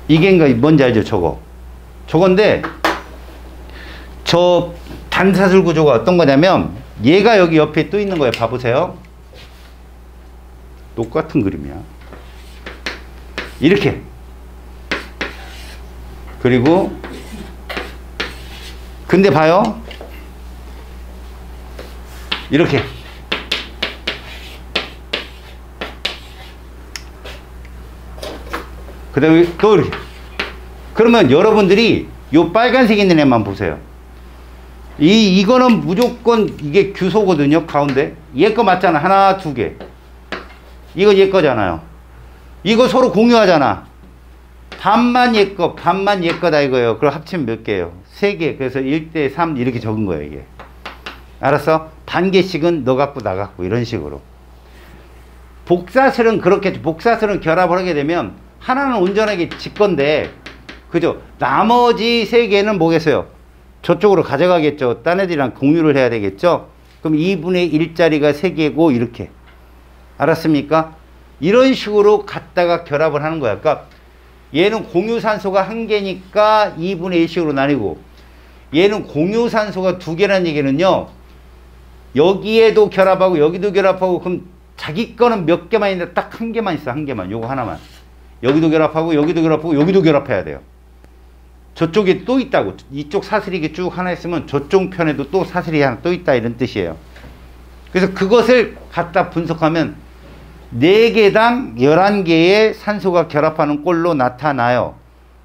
이게 뭔지 알죠? 저거 저건데 저 단사슬 구조가 어떤 거냐면 얘가 여기 옆에 또 있는 거예요. 봐보세요. 똑같은 그림이야. 이렇게. 그리고 근데 봐요. 이렇게. 그 다음에 또 이렇게. 그러면 여러분들이 요 빨간색 있는 애만 보세요. 이거는 무조건 이게 규소거든요. 가운데. 얘 거 맞잖아. 하나, 두 개. 이거 얘 거잖아요. 이거 서로 공유하잖아. 반만 얘 거, 반만 얘 거다 이거예요. 그럼 합치면 몇 개예요? 3개. 그래서 1대 3 이렇게 적은 거예요, 이게. 알았어? 반 개씩은 너 갖고 나 갖고 이런 식으로. 복사슬은 그렇게, 복사슬은 결합을 하게 되면 하나는 온전하게 지 건데, 그죠? 나머지 3개는 뭐겠어요? 저쪽으로 가져가겠죠. 딴 애들이랑 공유를 해야 되겠죠? 그럼 2분의 1짜리가 3개고 이렇게. 알았습니까? 이런 식으로 갖다가 결합을 하는 거야. 그러니까 얘는 공유산소가 1개니까 2분의 1씩으로 나뉘고, 얘는 공유산소가 2개라는 얘기는요, 여기에도 결합하고 여기도 결합하고, 그럼 자기 거는 몇 개만 있는데 딱 1개만 있어. 1개만. 요거 하나만. 여기도 결합하고 여기도 결합하고 여기도 결합해야 돼요. 저쪽에 또 있다고. 이쪽 사슬이 이게 쭉 하나 있으면 저쪽 편에도 또 사슬이 하나 또 있다 이런 뜻이에요. 그래서 그것을 갖다 분석하면 4개당 11개의 산소가 결합하는 꼴로 나타나요.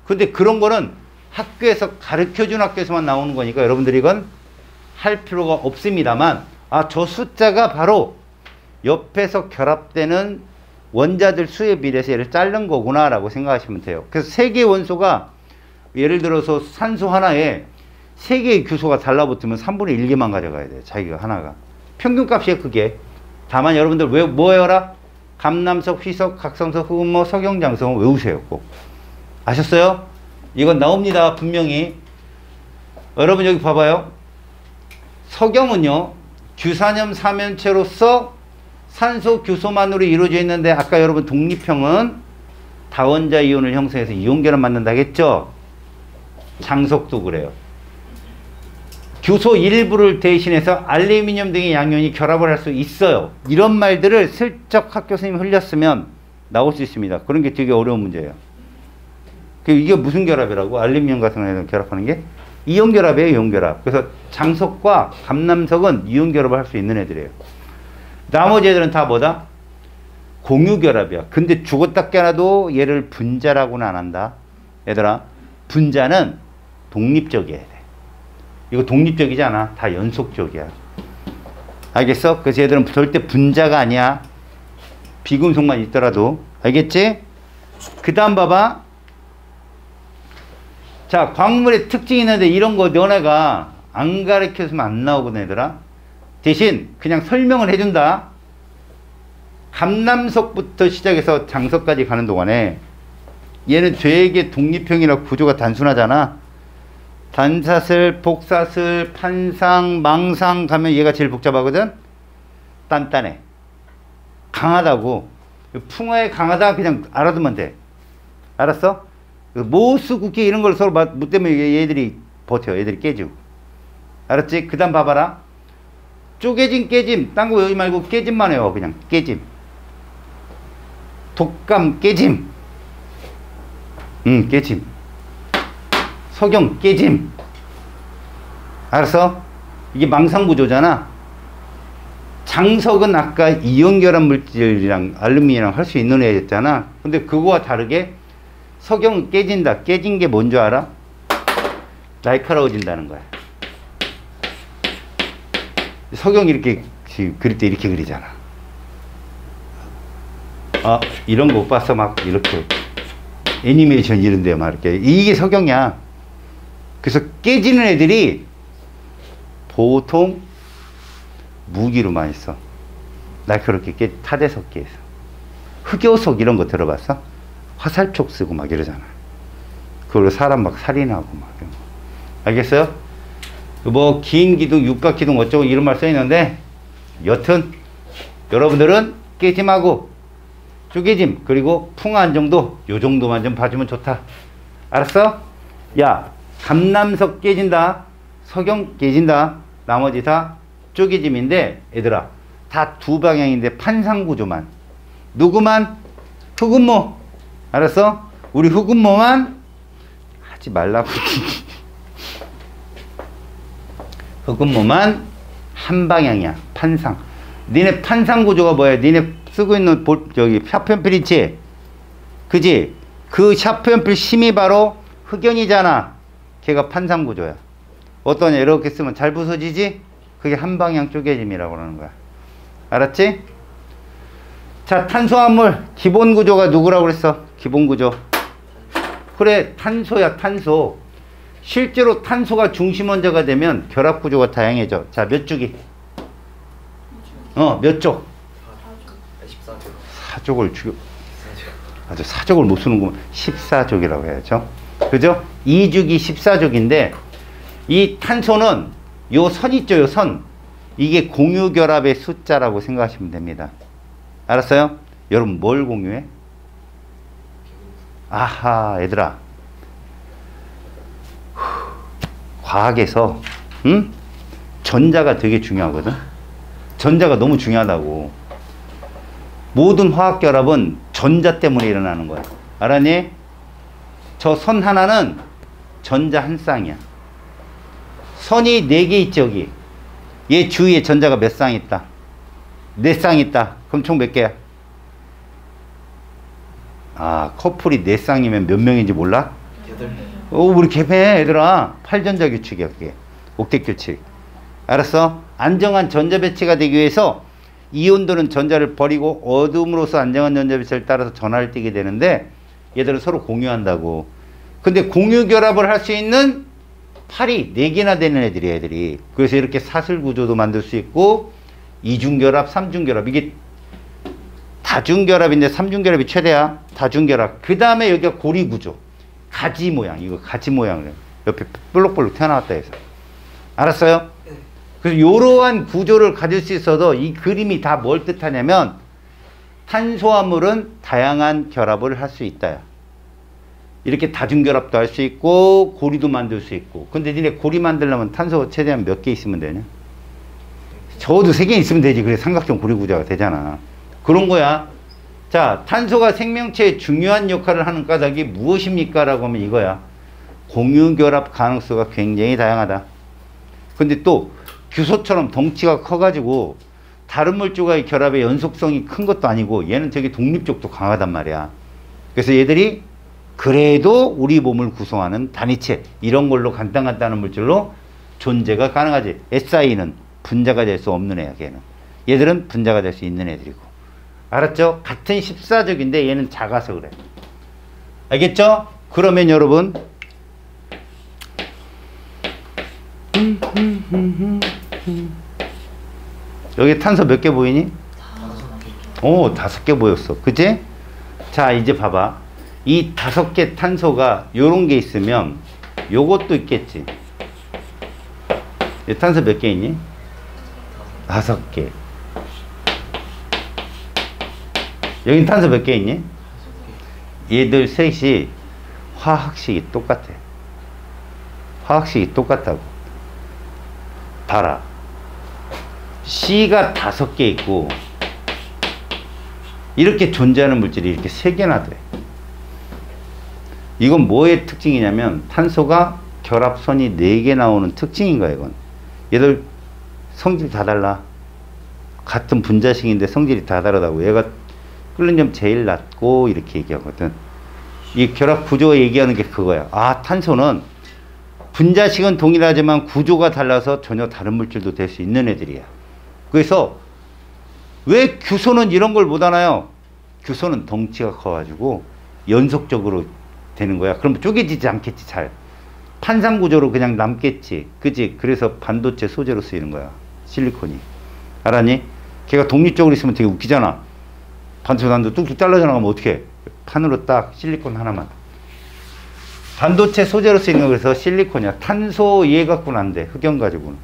근데 그런 거는 학교에서 가르쳐준 학교에서만 나오는 거니까 여러분들이 이건 할 필요가 없습니다만, 아, 저 숫자가 바로 옆에서 결합되는 원자들 수에 비례해서 얘를 자른 거구나 라고 생각하시면 돼요. 그래서 3개의 원소가 예를 들어서 산소 하나에 3개의 규소가 달라붙으면 3분의 1개만 가져가야 돼요. 자기가 하나가. 평균값이에요, 그게. 다만 여러분들 뭐 외워라? 감남석, 휘석, 각성석, 흑음모, 석영장성은 외우세요, 꼭. 아셨어요? 이건 나옵니다, 분명히. 여러분 여기 봐봐요. 석영은요, 규산염 사면체로서 산소 규소만으로 이루어져 있는데, 아까 여러분 독립형은 다원자 이온을 형성해서 이온결합 만든다 했죠? 장석도 그래요. 규소 일부를 대신해서 알루미늄 등의 양이온이 결합을 할 수 있어요. 이런 말들을 슬쩍 학교 선생님이 흘렸으면 나올 수 있습니다. 그런 게 되게 어려운 문제예요. 이게 무슨 결합이라고? 알루미늄 같은 거랑 결합하는 게? 이온 결합이에요, 이온 결합. 그래서 장석과 감남석은 이온 결합을 할 수 있는 애들이에요. 나머지 애들은 다 뭐다? 공유 결합이야. 근데 죽었다 깨어나도 얘를 분자라고는 안 한다. 얘들아, 분자는 독립적이어야 돼. 이거 독립적이지 않아. 다 연속적이야. 알겠어? 그래서 얘들은 절대 분자가 아니야. 비금속만 있더라도. 알겠지? 그 다음 봐봐. 자, 광물의 특징이 있는데 이런 거 너네가 안 가르쳐주면 안 나오거든, 얘들아. 대신 그냥 설명을 해준다. 감남석부터 시작해서 장석까지 가는 동안에 얘는 되게 독립형이라 구조가 단순하잖아. 단사슬, 복사슬, 판상, 망상 가면 얘가 제일 복잡하거든. 단단해. 강하다고. 풍화에 강하다 그냥 알아두면 돼. 알았어? 모수, 국기 이런 걸 서로 못 때문에 얘들이 버텨. 얘들이 깨지고. 알았지? 그 다음 봐봐라. 쪼개짐, 깨짐. 딴 거 여기 말고 깨짐만 해요. 그냥 깨짐. 독감, 깨짐. 깨짐. 석영, 깨짐. 알았어? 이게 망상구조잖아. 장석은 아까 이온결합 물질이랑 알루미늄이랑 할 수 있는 애였잖아. 근데 그거와 다르게 석영은 깨진다. 깨진 게 뭔 줄 알아? 날카로워진다는 거야. 석영이 이렇게 그릴 때 이렇게 그리잖아. 아, 이런 거 못 봤어? 막 이렇게 애니메이션 이런 데 막 이렇게. 이게 석영이야. 그래서 깨지는 애들이 보통 무기로 많이 써. 날카롭게 타대석기에서. 흑요석 이런 거 들어봤어? 화살촉 쓰고 막 이러잖아. 그걸로 사람 막 살인하고 막 이런 거. 알겠어요? 뭐 긴 기둥, 육각 기둥 어쩌고 이런 말 써 있는데, 여튼 여러분들은 깨짐하고 쪼개짐 그리고 풍화한 정도, 요 정도만 좀 봐주면 좋다. 알았어? 야, 감남석 깨진다. 석영 깨진다. 나머지 다 쪼개짐인데 얘들아 다 두 방향인데 판상구조만. 누구만? 흑음모. 알았어? 우리 흑음모만 하지 말라고. 흑음모만 한 방향이야. 판상. 니네 판상구조가 뭐야? 니네 쓰고 있는 저기 샤프연필 있지? 그지? 그 샤프연필 심이 바로 흑연이잖아. 걔가 판상구조야. 어떠냐? 이렇게 쓰면 잘 부서지지? 그게 한 방향 쪼개짐이라고 그러는 거야. 알았지? 자, 탄소화물 기본 구조가 누구라고 그랬어? 기본 구조. 그래, 탄소야, 탄소. 실제로 탄소가 중심 원자가 되면 결합 구조가 다양해져. 자, 몇 주기? 몇 쪽? 14조. 4족을 죽여. 아주 4족을 못 쓰는구만. 14족이라고 해야죠. 그죠? 2주기 14족인데 이 탄소는 요 선 있죠, 요 선. 이게 공유결합의 숫자라고 생각하시면 됩니다. 알았어요? 여러분 뭘 공유해? 아하, 얘들아. 과학에서 전자가 되게 중요하거든. 전자가 너무 중요하다고. 모든 화학결합은 전자 때문에 일어나는 거야. 알았니? 저 선 하나는 전자 한 쌍이야. 선이 4개 있지 여기. 얘 주위에 전자가 몇 쌍 있다? 4쌍 있다. 그럼 총 몇 개야? 아, 커플이 4쌍이면 몇 명인지 몰라? 8명. 우리 개폐해 얘들아. 8전자 규칙이야 그게. 옥텟 규칙. 알았어? 안정한 전자 배치가 되기 위해서 이온들은 전자를 버리고 어둠으로써 안정한 전자 배치를 따라서 전하를 띠게 되는데 얘들은 서로 공유한다고. 근데 공유 결합을 할 수 있는 팔이 4개나 되는 애들이 애들이. 그래서 이렇게 사슬 구조도 만들 수 있고 이중결합, 삼중결합. 이게 다중결합인데 삼중결합이 최대야. 다중결합. 그 다음에 여기가 고리 구조. 가지 모양. 이거 가지 모양을 옆에 볼록볼록 튀어나왔다 해서. 알았어요? 그래서 이러한 구조를 가질 수 있어도 이 그림이 다 뭘 뜻하냐면 탄소화물은 다양한 결합을 할 수 있다. 이렇게 다중결합도 할 수 있고 고리도 만들 수 있고. 근데 니네 고리 만들려면 탄소 최대한 몇 개 있으면 되냐? 적어도 3개 있으면 되지. 그래 삼각형 고리 구조가 되잖아. 그런 거야. 자, 탄소가 생명체에 중요한 역할을 하는 까닭이 무엇입니까? 라고 하면 이거야. 공유결합 가능성가 굉장히 다양하다. 근데 또 규소처럼 덩치가 커가지고 다른 물질과의 결합의 연속성이 큰 것도 아니고 얘는 되게 독립적도 강하단 말이야. 그래서 얘들이 그래도 우리 몸을 구성하는 단위체 이런 걸로 간단한 물질로 존재가 가능하지. SI는 분자가 될 수 없는 애야. 걔는. 얘들은 분자가 될 수 있는 애들이고. 알았죠? 같은 14족인데 얘는 작아서 그래. 알겠죠? 그러면 여러분 여기 탄소 몇 개 보이니? 5개. 5개 보였어. 그치? 자, 이제 봐봐. 이 5개 탄소가 요런 게 있으면 요것도 있겠지. 이 탄소 몇 개 있니? 5개. 여긴 탄소 몇 개 있니? 얘들 셋이 화학식이 똑같아. 화학식이 똑같다고. 봐라. C가 5개 있고 이렇게 존재하는 물질이 이렇게 3개나 돼. 이건 뭐의 특징이냐면 탄소가 결합선이 4개 나오는 특징인 거야. 이건 얘들 성질이 다 달라. 같은 분자식인데 성질이 다 다르다고. 얘가 끓는 점 제일 낮고 이렇게 얘기하거든. 이 결합 구조가 얘기하는 게 그거야. 아, 탄소는 분자식은 동일하지만 구조가 달라서 전혀 다른 물질도 될 수 있는 애들이야. 그래서 왜 규소는 이런 걸 못 하나요? 규소는 덩치가 커가지고 연속적으로 되는 거야. 그럼 쪼개지지 않겠지. 잘 판상 구조로 그냥 남겠지. 그지? 그래서 반도체 소재로 쓰이는 거야. 실리콘이. 알았니? 걔가 독립적으로 있으면 되게 웃기잖아. 반도체 단도 뚝뚝 잘라져 나가면 어떡해? 판으로 딱 실리콘 하나만. 반도체 소재로 쓰이는 거. 그래서 실리콘이야. 탄소 얘 갖고는 안 돼. 흑연 가지고는.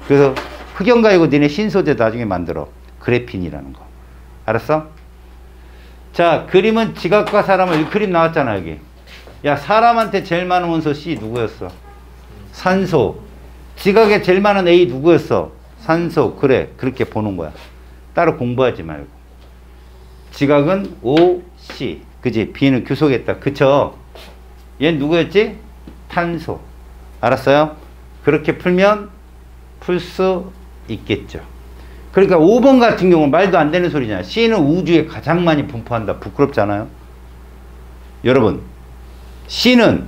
그래서 흑연 가지고 니네 신소재 나중에 만들어. 그래핀이라는 거. 알았어? 자, 그림은 지각과 사람을. 이 그림 나왔잖아 여기. 야, 사람한테 제일 많은 원소 C 누구였어? 산소. 지각에 제일 많은 A 누구였어? 산소. 그래. 그렇게 보는 거야. 따로 공부하지 말고. 지각은 O, C. 그지? B는 규속했다. 그쵸? 얘는 누구였지? 탄소. 알았어요? 그렇게 풀면 풀 수 있겠죠. 그러니까 5번 같은 경우는 말도 안 되는 소리잖아요. C는 우주에 가장 많이 분포한다. 부끄럽잖아요. 여러분, C는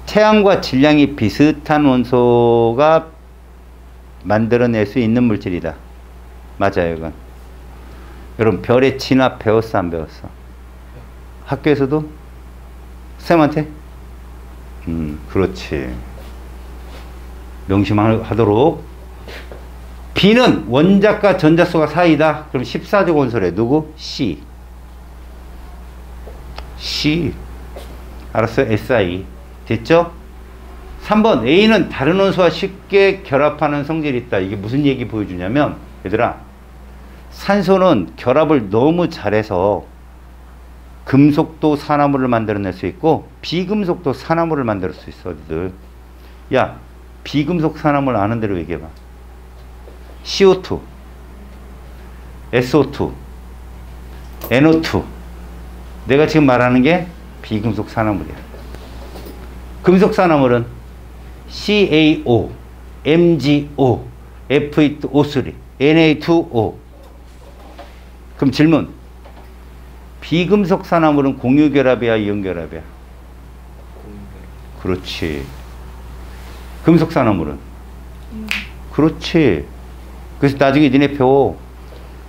태양과 질량이 비슷한 원소가 만들어낼 수 있는 물질이다. 맞아요, 이건. 여러분, 별의 진화 배웠어, 안 배웠어? 학교에서도? 쌤한테? 그렇지. 명심하도록. B는 원자과 전자수가 사이다. 그럼 14족 원소래. 누구? C. C. 알았어요? SI. 됐죠? 3번. A는 다른 원소와 쉽게 결합하는 성질이 있다. 이게 무슨 얘기 보여주냐면, 얘들아, 산소는 결합을 너무 잘해서 금속도 산화물을 만들어낼 수 있고, 비금속도 산화물을 만들 수 있어, 어디들. 야, 비금속 산화물 아는 대로 얘기해봐. CO2, SO2, NO2. 내가 지금 말하는 게 비금속 산화물이야. 금속 산화물은 CaO, MgO, F2O3, Na2O. 그럼 질문. 비금속 산화물은 공유결합이야, 이온결합이야? 그렇지. 금속 산화물은? 그렇지. 그래서 나중에 니네 배워.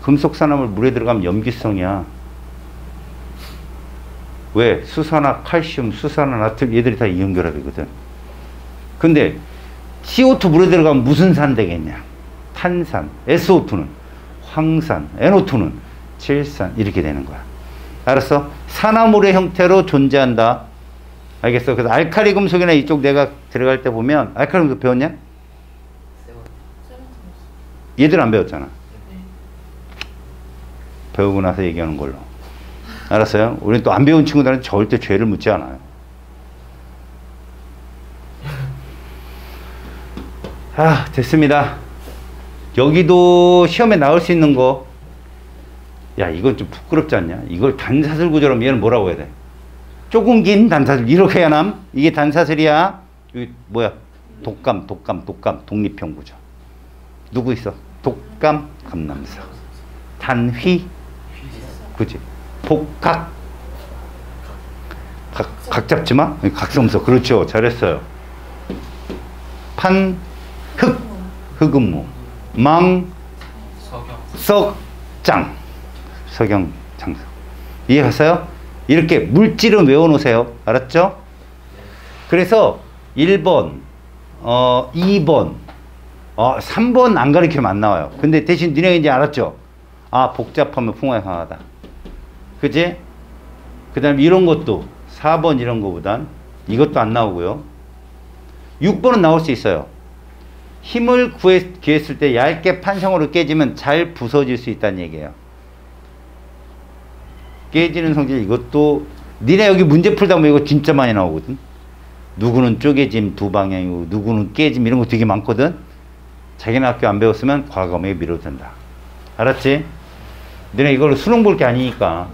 금속 산화물 물에 들어가면 염기성이야. 왜? 수산화 칼슘, 수산화 나트륨, 얘들이 다 이온결합이거든. 근데 CO2 물에 들어가면 무슨 산 되겠냐? 탄산. SO2는 황산. NO2는 칠산. 이렇게 되는 거야. 알았어? 산화물의 형태로 존재한다. 알겠어? 그래서 알칼리 금속이나 이쪽 내가 들어갈 때 보면 알칼리 금속 배웠냐? 얘들 안 배웠잖아. 배우고 나서 얘기하는 걸로. 알았어요? 우리는 또 안 배운 친구들은 절대 죄를 묻지 않아요. 아, 됐습니다. 여기도 시험에 나올 수 있는 거. 야, 이건 좀 부끄럽지 않냐? 이걸 단사슬 구조라면 얘는 뭐라고 해야 돼? 조금 긴 단사슬. 이렇게 해야 남? 이게 단사슬이야. 여기 뭐야? 독감, 독립형 구조. 누구 있어? 독감, 감남사. 단휘, 그지? 복각. 각 잡지 마? 각성서. 그렇죠. 잘했어요. 판, 흑, 흑음무. 망, 석장. 석영, 장석. 이해했어요? 이렇게 물질은 외워놓으세요. 알았죠? 그래서 1번, 2번, 3번 안 가르치면 안 나와요. 근데 대신 니네 이제 알았죠? 아, 복잡하면 풍화에 강하다. 그지? 그 다음에 이런 것도 4번 이런 거보단 이것도 안 나오고요. 6번은 나올 수 있어요. 힘을 기했을 때 얇게 판성으로 깨지면 잘 부서질 수 있다는 얘기예요. 깨지는 성질, 이것도 니네 여기 문제 풀다 보면 이거 진짜 많이 나오거든. 누구는 쪼개짐 두 방향이고 누구는 깨짐 이런 거 되게 많거든. 자기네 학교 안 배웠으면 과감하게 밀어도 된다. 알았지? 너네 이걸로 수능 볼 게 아니니까.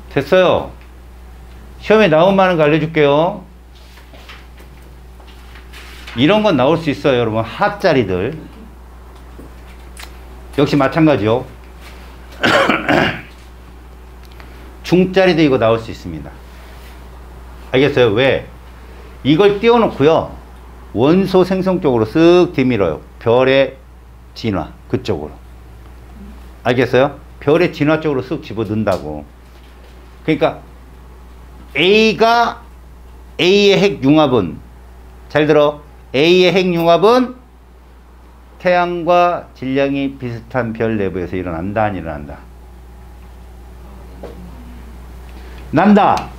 됐어요. 시험에 나온 많은 거 알려줄게요. 이런 건 나올 수 있어요, 여러분. 하짜리들. 역시 마찬가지요. 중짜리도 이거 나올 수 있습니다. 알겠어요? 왜? 이걸 띄워놓고요. 원소 생성 쪽으로 쓱 뒤밀어요. 별의 진화 그쪽으로. 알겠어요? 별의 진화 쪽으로 쓱 집어넣는다고. 그러니까 A가 A의 핵융합은, 잘 들어, A의 핵융합은 태양과 질량이 비슷한 별 내부에서 일어난다, 안 일어난다? 난다.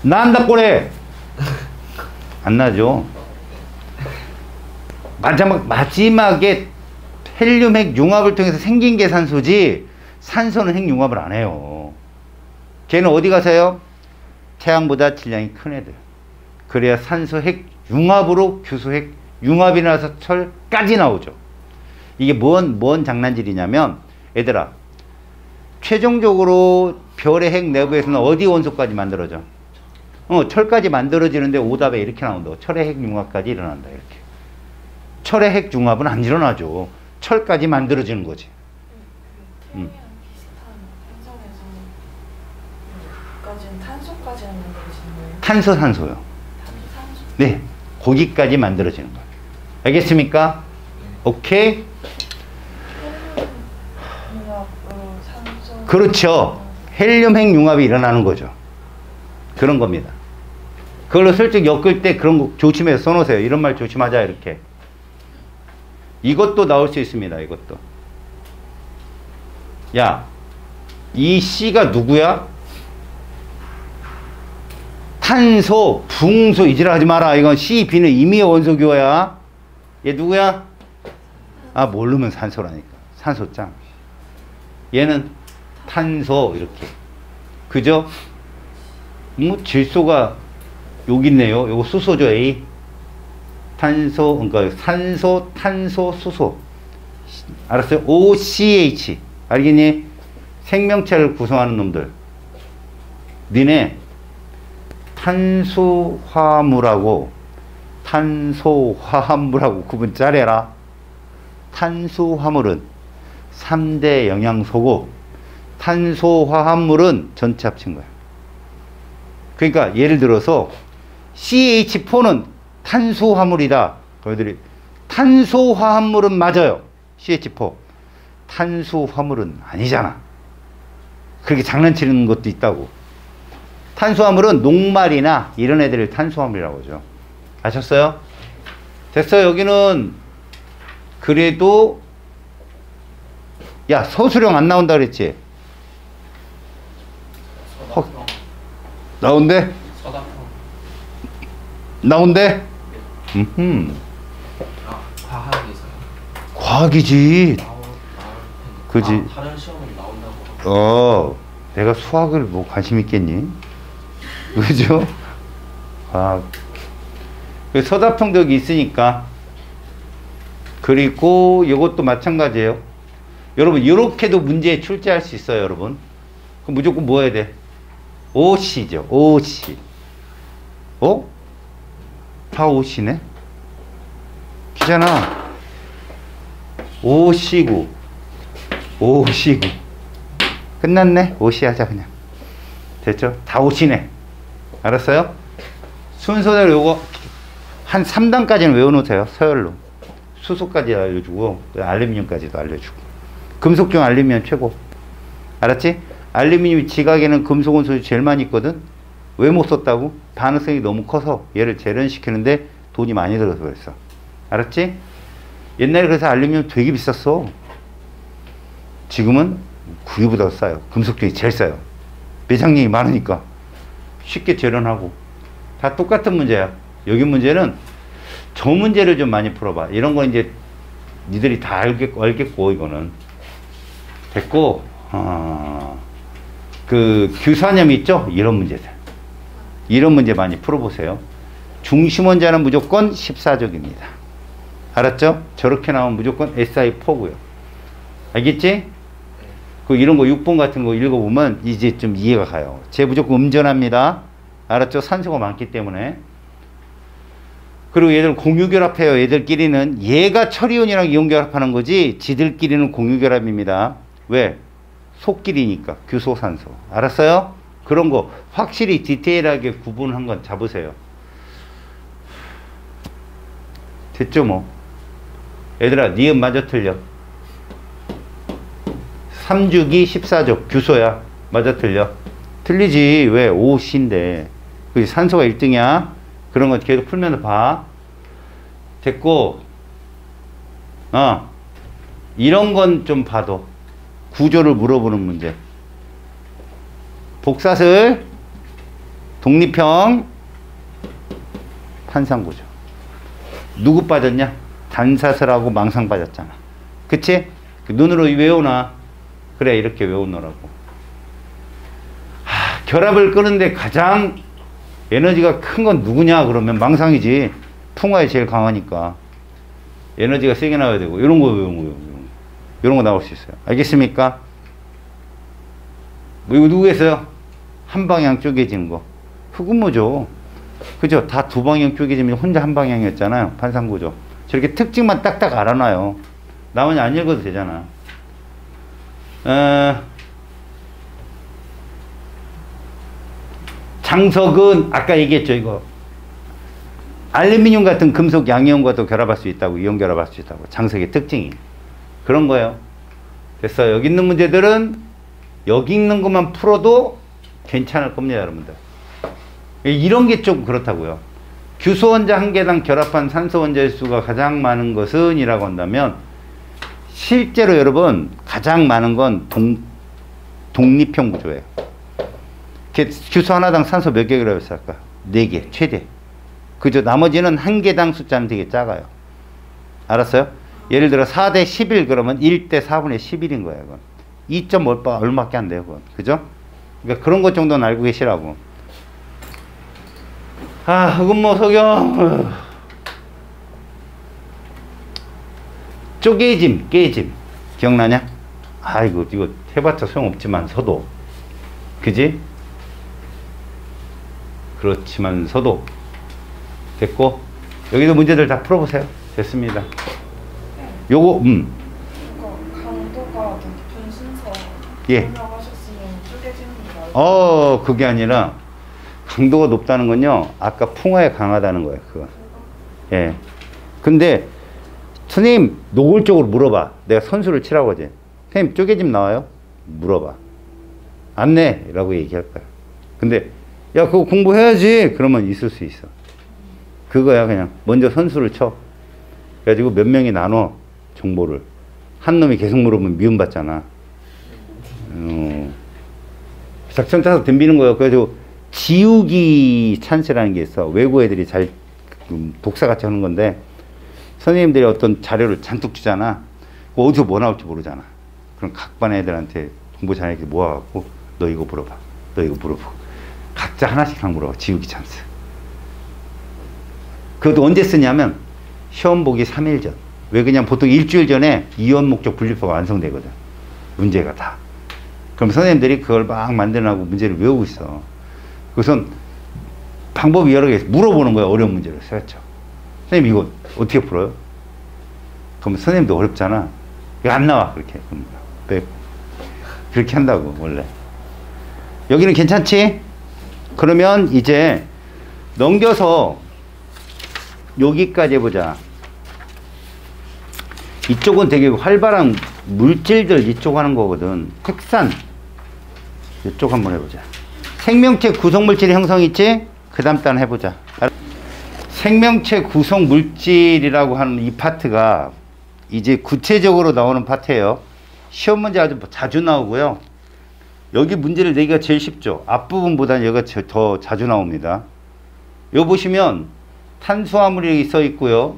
난다 꼬래. 안 나죠. 마지막에 헬륨 핵융합을 통해서 생긴 게 산소지, 산소는 핵융합을 안 해요. 걔는 어디 가서요? 태양보다 질량이 큰 애들. 그래야 산소 핵 융합으로 규소 핵 융합이 나서 철까지 나오죠. 이게 뭔 장난질이냐면, 얘들아, 최종적으로 별의 핵 내부에서는 어디 원소까지 만들어져? 철까지 만들어지는데 오답에 이렇게 나온다. 철의 핵 융합까지 일어난다. 이렇게. 철의 핵 융합은 안 일어나죠. 철까지 만들어지는 거지. 태양이랑 비슷한 행성에서까지는 탄소까지 만들어지는 거예요? 탄소, 산소요. 탄소. 네. 거기까지 만들어지는 거예요. 알겠습니까? 오케이? 융합으로 산소. 그렇죠. 헬륨 핵 융합이 일어나는 거죠. 그런 겁니다. 그걸로 슬쩍 엮을 때 그런 거 조심해서 써놓으세요. 이런 말 조심하자, 이렇게. 이것도 나올 수 있습니다. 이것도. 야, 이 C가 누구야? 탄소, 붕소, 이질하지 마라. 이건 C, B는 임의의 원소 교야. 얘 누구야? 아, 모르면 산소라니까. 산소짱. 얘는 탄소, 이렇게. 그죠? 뭐, 질소가 여기 있네요. 요거 수소죠, A. 탄소, 그러니까 산소, 탄소, 수소. 알았어요? OCH. 알겠니? 생명체를 구성하는 놈들. 니네 탄수화물하고 탄소화합물하고 구분 잘해라. 탄수화물은 3대 영양소고 탄소화합물은 전체 합친 거야. 그러니까 예를 들어서 CH4는 탄수화물이다. 너희들이 탄소화합물은 맞아요. CH4. 탄수화물은 아니잖아. 그렇게 장난치는 것도 있다고. 탄수화물은 녹말이나 이런 애들을 탄수화물이라고 하죠. 아셨어요? 됐어요. 여기는 그래도 야, 서술형 안 나온다 그랬지? 나온대? 서다평. 나온대? 과학에서요. 과학이지. 나올 그지? 다른 시험은 나온다고. 내가 수학을 뭐 관심 있겠니? 그죠? 그 서다평덕이 있으니까. 그리고 이것도 마찬가지예요. 여러분, 이렇게도 문제에 출제할 수 있어요, 여러분. 그럼 무조건 뭐 해야 돼? OC죠, OC. 다 OC네? 기잖아. OC구. OC구. 끝났네? OC 하자, 그냥. 됐죠? 다 OC네. 알았어요? 순서대로 요거 한 3단까지는 외워놓으세요. 서열로. 수소까지 알려주고, 알루미늄까지도 알려주고. 금속 중 알루미늄 최고. 알았지? 알루미늄 지각에는 금속 원소가 제일 많이 있거든? 왜 못 썼다고? 반응성이 너무 커서 얘를 재련시키는데 돈이 많이 들어서 그랬어. 알았지? 옛날에 그래서 알루미늄 되게 비쌌어. 지금은 구리보다 싸요. 금속 중에 제일 싸요. 매장량이 많으니까 쉽게 재련하고. 다 똑같은 문제야. 여기 문제는 저 문제를 좀 많이 풀어봐. 이런 건 이제 니들이 다 알겠고 이거는 됐고. 그 규산염 있죠? 이런 문제들. 이런 문제 많이 풀어보세요. 중심원자는 무조건 14족입니다. 알았죠? 저렇게 나오면 무조건 SI4고요. 알겠지? 그 이런 거 6번 같은 거 읽어보면 이제 좀 이해가 가요. 쟤 무조건 음전합니다. 알았죠? 산소가 많기 때문에. 그리고 얘들 공유결합해요. 얘들끼리는. 얘가 철이온이랑 이온결합하는 거지 지들끼리는 공유결합입니다. 왜? 속끼리니까. 규소산소. 알았어요? 그런 거 확실히 디테일하게 구분한 건 잡으세요. 됐죠 뭐. 얘들아 니은 맞아 틀려. 3주기 14족 규소야. 맞아 틀려. 틀리지. 왜? OC인데. 그 산소가 1등이야. 그런 건 계속 풀면서 봐. 됐고. 이런 건 좀 봐도. 구조를 물어보는 문제. 복사슬, 독립형, 판상구조. 누구 빠졌냐? 단사슬하고 망상 빠졌잖아. 그치? 눈으로 외우나? 그래, 이렇게 외우느라고. 결합을 끄는데 가장 에너지가 큰 건 누구냐 그러면 망상이지. 풍화에 제일 강하니까 에너지가 세게 나와야 되고 이런 거 나올 수 있어요. 알겠습니까? 뭐 이거 누구겠어요? 한 방향 쪼개지는 거. 흑음모죠. 그죠? 다 두 방향 쪼개지면 혼자 한 방향이었잖아요. 판상구조. 저렇게 특징만 딱딱 알아놔요. 나머지 안 읽어도 되잖아. 장석은 아까 얘기했죠. 이거 알루미늄 같은 금속 양이온과도 결합할 수 있다고, 이온 결합할 수 있다고. 장석의 특징이 그런 거예요. 그래서 여기 있는 문제들은 여기 있는 것만 풀어도 괜찮을 겁니다, 여러분들. 이런 게 좀 그렇다고요. 규소 원자 한 개당 결합한 산소 원자의 수가 가장 많은 것은 이라고 한다면, 실제로 여러분 가장 많은 건 독립형 구조예요. 규소 하나당 산소 몇 개 결합했을까? 4개 최대. 그죠? 나머지는 한 개당 숫자는 되게 작아요. 알았어요? 예를 들어 4대 11 그러면 1대 4분의 11인 거예요. 그건 2. 얼마밖에 안 돼요. 그건. 그죠? 그러니까 그런 것 정도는 알고 계시라고. 아, 흑음모 석영. 쪼개짐, 깨짐. 기억나냐? 아이고, 이거 해봤자 소용없지만 서도. 그지? 그렇지만서도. 됐고, 여기도 문제들 다 풀어보세요. 됐습니다. 요거, 이거 강도가 높은 순서 예. 설명하셨으면 쪼개지는 거 알고. 그게 아니라, 강도가 높다는 건요, 아까 풍화에 강하다는 거예요, 그거. 예. 근데, 선생님, 노골적으로 물어봐. 내가 선수를 치라고 하지. 선생님, 쪼개짐 나와요? 물어봐. 안 내! 라고 얘기할 거야. 근데, 야, 그거 공부해야지! 그러면 있을 수 있어. 그거야, 그냥. 먼저 선수를 쳐. 그래가지고 몇 명이 나눠, 정보를. 한 놈이 계속 물어보면 미움받잖아. 작전 짜서 덤비는 거예요. 그래가지고, 지우기 찬스라는 게 있어. 외국 애들이 잘, 독사같이 하는 건데, 선생님들이 어떤 자료를 잔뜩 주잖아. 어디서 뭐 나올지 모르잖아. 그럼 각 반 애들한테 공부 잘하게 모아갖고, 너 이거 물어봐. 너 이거 물어보고. 각자 하나씩 물어봐. 지우기 찬스. 그것도 언제 쓰냐면, 시험 보기 3일 전. 왜 그냥 보통 일주일 전에 이원 목적 분리표가 완성되거든. 문제가 다. 그럼 선생님들이 그걸 막 만들어내고 문제를 외우고 있어. 그것은 방법이 여러 개 있어. 물어보는 거야. 어려운 문제를. 그렇죠. 선생님 이거 어떻게 풀어요? 그러면 선생님도 어렵잖아. 이거 안 나와. 그렇게. 그렇게 한다고 원래. 여기는 괜찮지? 그러면 이제 넘겨서 여기까지 해보자. 이쪽은 되게 활발한 물질들 이쪽 하는 거거든. 핵산 이쪽 한번 해보자. 생명체 구성물질의 형성이 있지? 그 다음 단 해보자. 생명체 구성물질이라고 하는 이 파트가 이제 구체적으로 나오는 파트예요. 시험 문제 아주 자주 나오고요. 여기 문제를 내기가 제일 쉽죠. 앞부분보다는 여기가 더 자주 나옵니다. 여기 보시면 탄수화물이 써 있고요.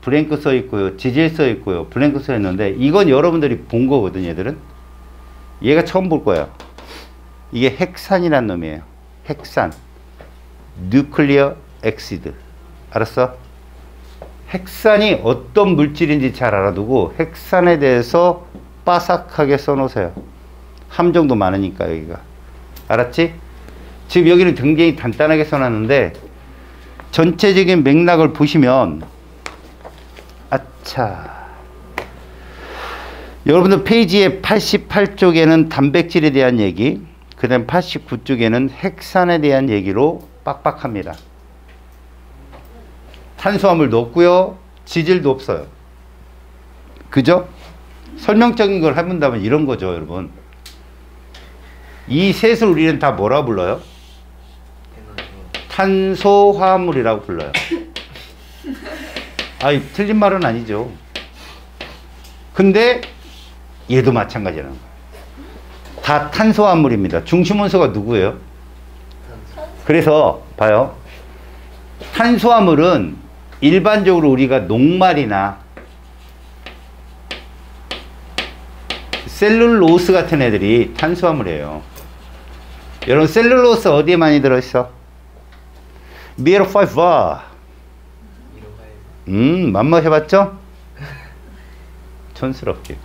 블랭크 써 있고요. 지질 써 있고요. 블랭크 써 있는데 이건 여러분들이 본 거거든. 얘들은. 얘가 처음 볼 거야. 이게 핵산이란 놈이에요. 핵산. 뉴클리어 엑시드. 알았어? 핵산이 어떤 물질인지 잘 알아두고 핵산에 대해서 빠삭하게 써놓으세요. 함정도 많으니까 여기가. 알았지? 지금 여기는 굉장히 간단하게 써놨는데 전체적인 맥락을 보시면 아차. 여러분들 페이지에 88쪽에는 단백질에 대한 얘기, 그 다음 89쪽에는 핵산에 대한 얘기로 빡빡합니다. 탄수화물도 없고요. 지질도 없어요. 그죠? 설명적인 걸 해본다면 이런 거죠, 여러분. 이 셋을 우리는 다 뭐라 불러요? 탄소화물이라고 불러요. 아이, 틀린 말은 아니죠. 근데 얘도 마찬가지라는 거예요. 다 탄소화물입니다. 중심 원소가 누구예요? 그래서 봐요. 탄수화물은 일반적으로 우리가 녹말이나 셀룰로스 같은 애들이 탄수화물이에요. 여러분 셀룰로스 어디에 많이 들어있어? 미러파이바. 이런 거에 맛마셔봤죠? 촌스럽게.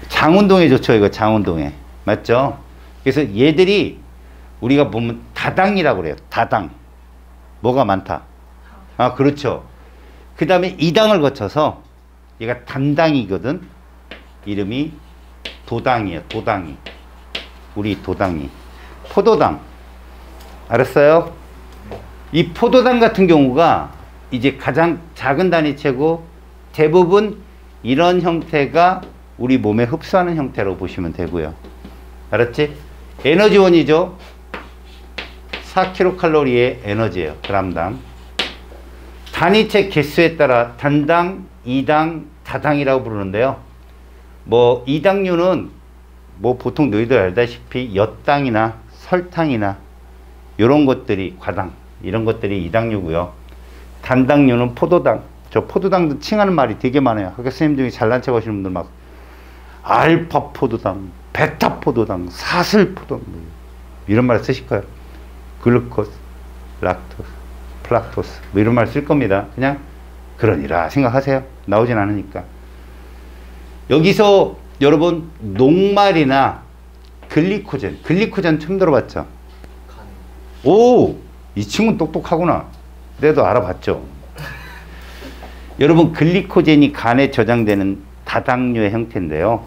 장운동에 좋죠, 이거 장운동에. 맞죠? 그래서 얘들이 우리가 보면 다당이라고 그래요. 다당. 뭐가 많다. 아, 그렇죠. 그 다음에 이당을 거쳐서 얘가 단당이거든. 이름이 도당이에요. 도당이. 우리 도당이. 포도당. 알았어요? 이 포도당 같은 경우가 이제 가장 작은 단위체고 대부분 이런 형태가 우리 몸에 흡수하는 형태로 보시면 되고요. 알았지? 에너지원이죠. 4kcal의 에너지예요. g당. 단위체 개수에 따라 단당, 2당, 다당이라고 부르는데요. 뭐 2당류는 뭐 보통 너희들 알다시피 엿당이나 설탕이나 이런 것들이 과당 이런 것들이 2당류고요. 단당류는 포도당. 저 포도당도 칭하는 말이 되게 많아요. 학교 선생님 중에 잘난 척 하시는 분들 막 알파 포도당, 베타 포도당, 사슬 포도당 이런 말 쓰실 거예요. 글루코스, 락토스, 플락토스 뭐 이런 말 쓸 겁니다. 그냥 그러니라 생각하세요. 나오진 않으니까. 여기서 여러분 녹말이나 글리코젠 처음 들어봤죠? 간에 오! 이 친구는 똑똑하구나. 내도 알아봤죠? 여러분 글리코젠이 간에 저장되는 다당류의 형태인데요.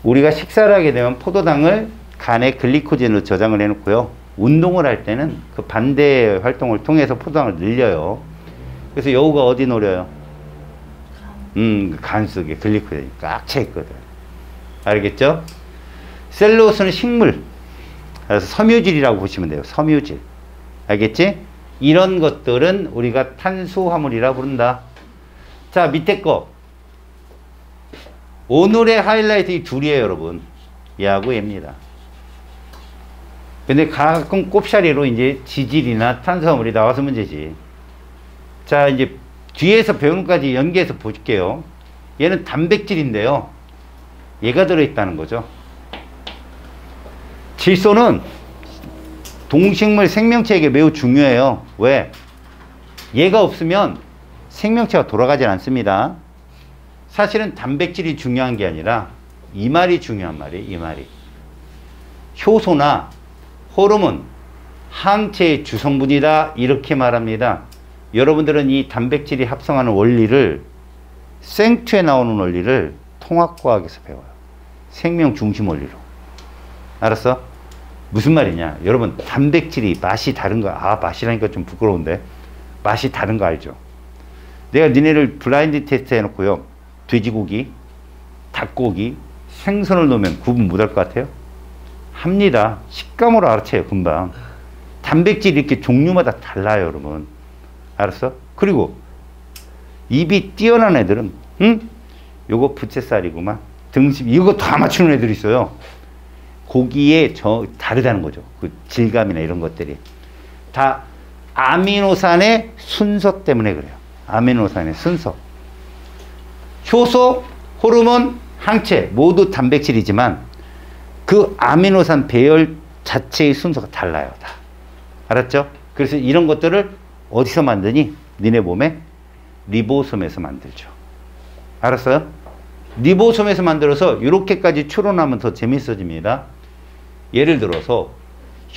우리가 식사를 하게 되면 포도당을 간에 글리코젠으로 저장을 해놓고요. 운동을 할 때는 그 반대 활동을 통해서 포도당을 늘려요. 그래서 여우가 어디 노려요? 간 속에 글리코젠이 꽉 차 있거든. 알겠죠? 셀룰로스는 식물. 그래서 섬유질이라고 보시면 돼요. 섬유질. 알겠지? 이런 것들은 우리가 탄수화물이라 부른다. 자, 밑에 거. 오늘의 하이라이트 이 둘이에요, 여러분. 얘하고 얘입니다. 근데 가끔 꼽샤리로 이제 지질이나 탄수화물이 나와서 문제지. 자, 이제 뒤에서 배우는 까지 연계해서 볼게요. 얘는 단백질인데요. 얘가 들어있다는 거죠. 질소는 동식물 생명체에게 매우 중요해요. 왜? 얘가 없으면 생명체가 돌아가질 않습니다. 사실은 단백질이 중요한 게 아니라 이 말이 중요한 말이에요. 이 말이. 효소나 호르몬, 항체의 주성분이다 이렇게 말합니다. 여러분들은 이 단백질이 합성하는 원리를 생투에 나오는 원리를 통합과학에서 배워요. 생명 중심 원리로. 알았어? 무슨 말이냐? 여러분 단백질이 맛이 다른 거, 아 맛이라니까 좀 부끄러운데 맛이 다른 거 알죠? 내가 니네를 블라인드 테스트 해놓고요. 돼지고기, 닭고기, 생선을 넣으면 구분 못할 것 같아요? 합니다. 식감으로 알아채요. 금방. 단백질이 이렇게 종류마다 달라요. 여러분. 알았어? 그리고 입이 뛰어난 애들은 요거 부채살이구만. 등심 이거 다 맞추는 애들이 있어요. 고기에 다르다는 거죠. 그 질감이나 이런 것들이. 다 아미노산의 순서 때문에 그래요. 아미노산의 순서. 효소, 호르몬, 항체 모두 단백질이지만 그 아미노산 배열 자체의 순서가 달라요. 다. 알았죠? 그래서 이런 것들을 어디서 만드니? 니네 몸에 리보솜에서 만들죠. 알았어요? 리보솜에서 만들어서 이렇게까지 추론하면 더 재밌어집니다. 예를 들어서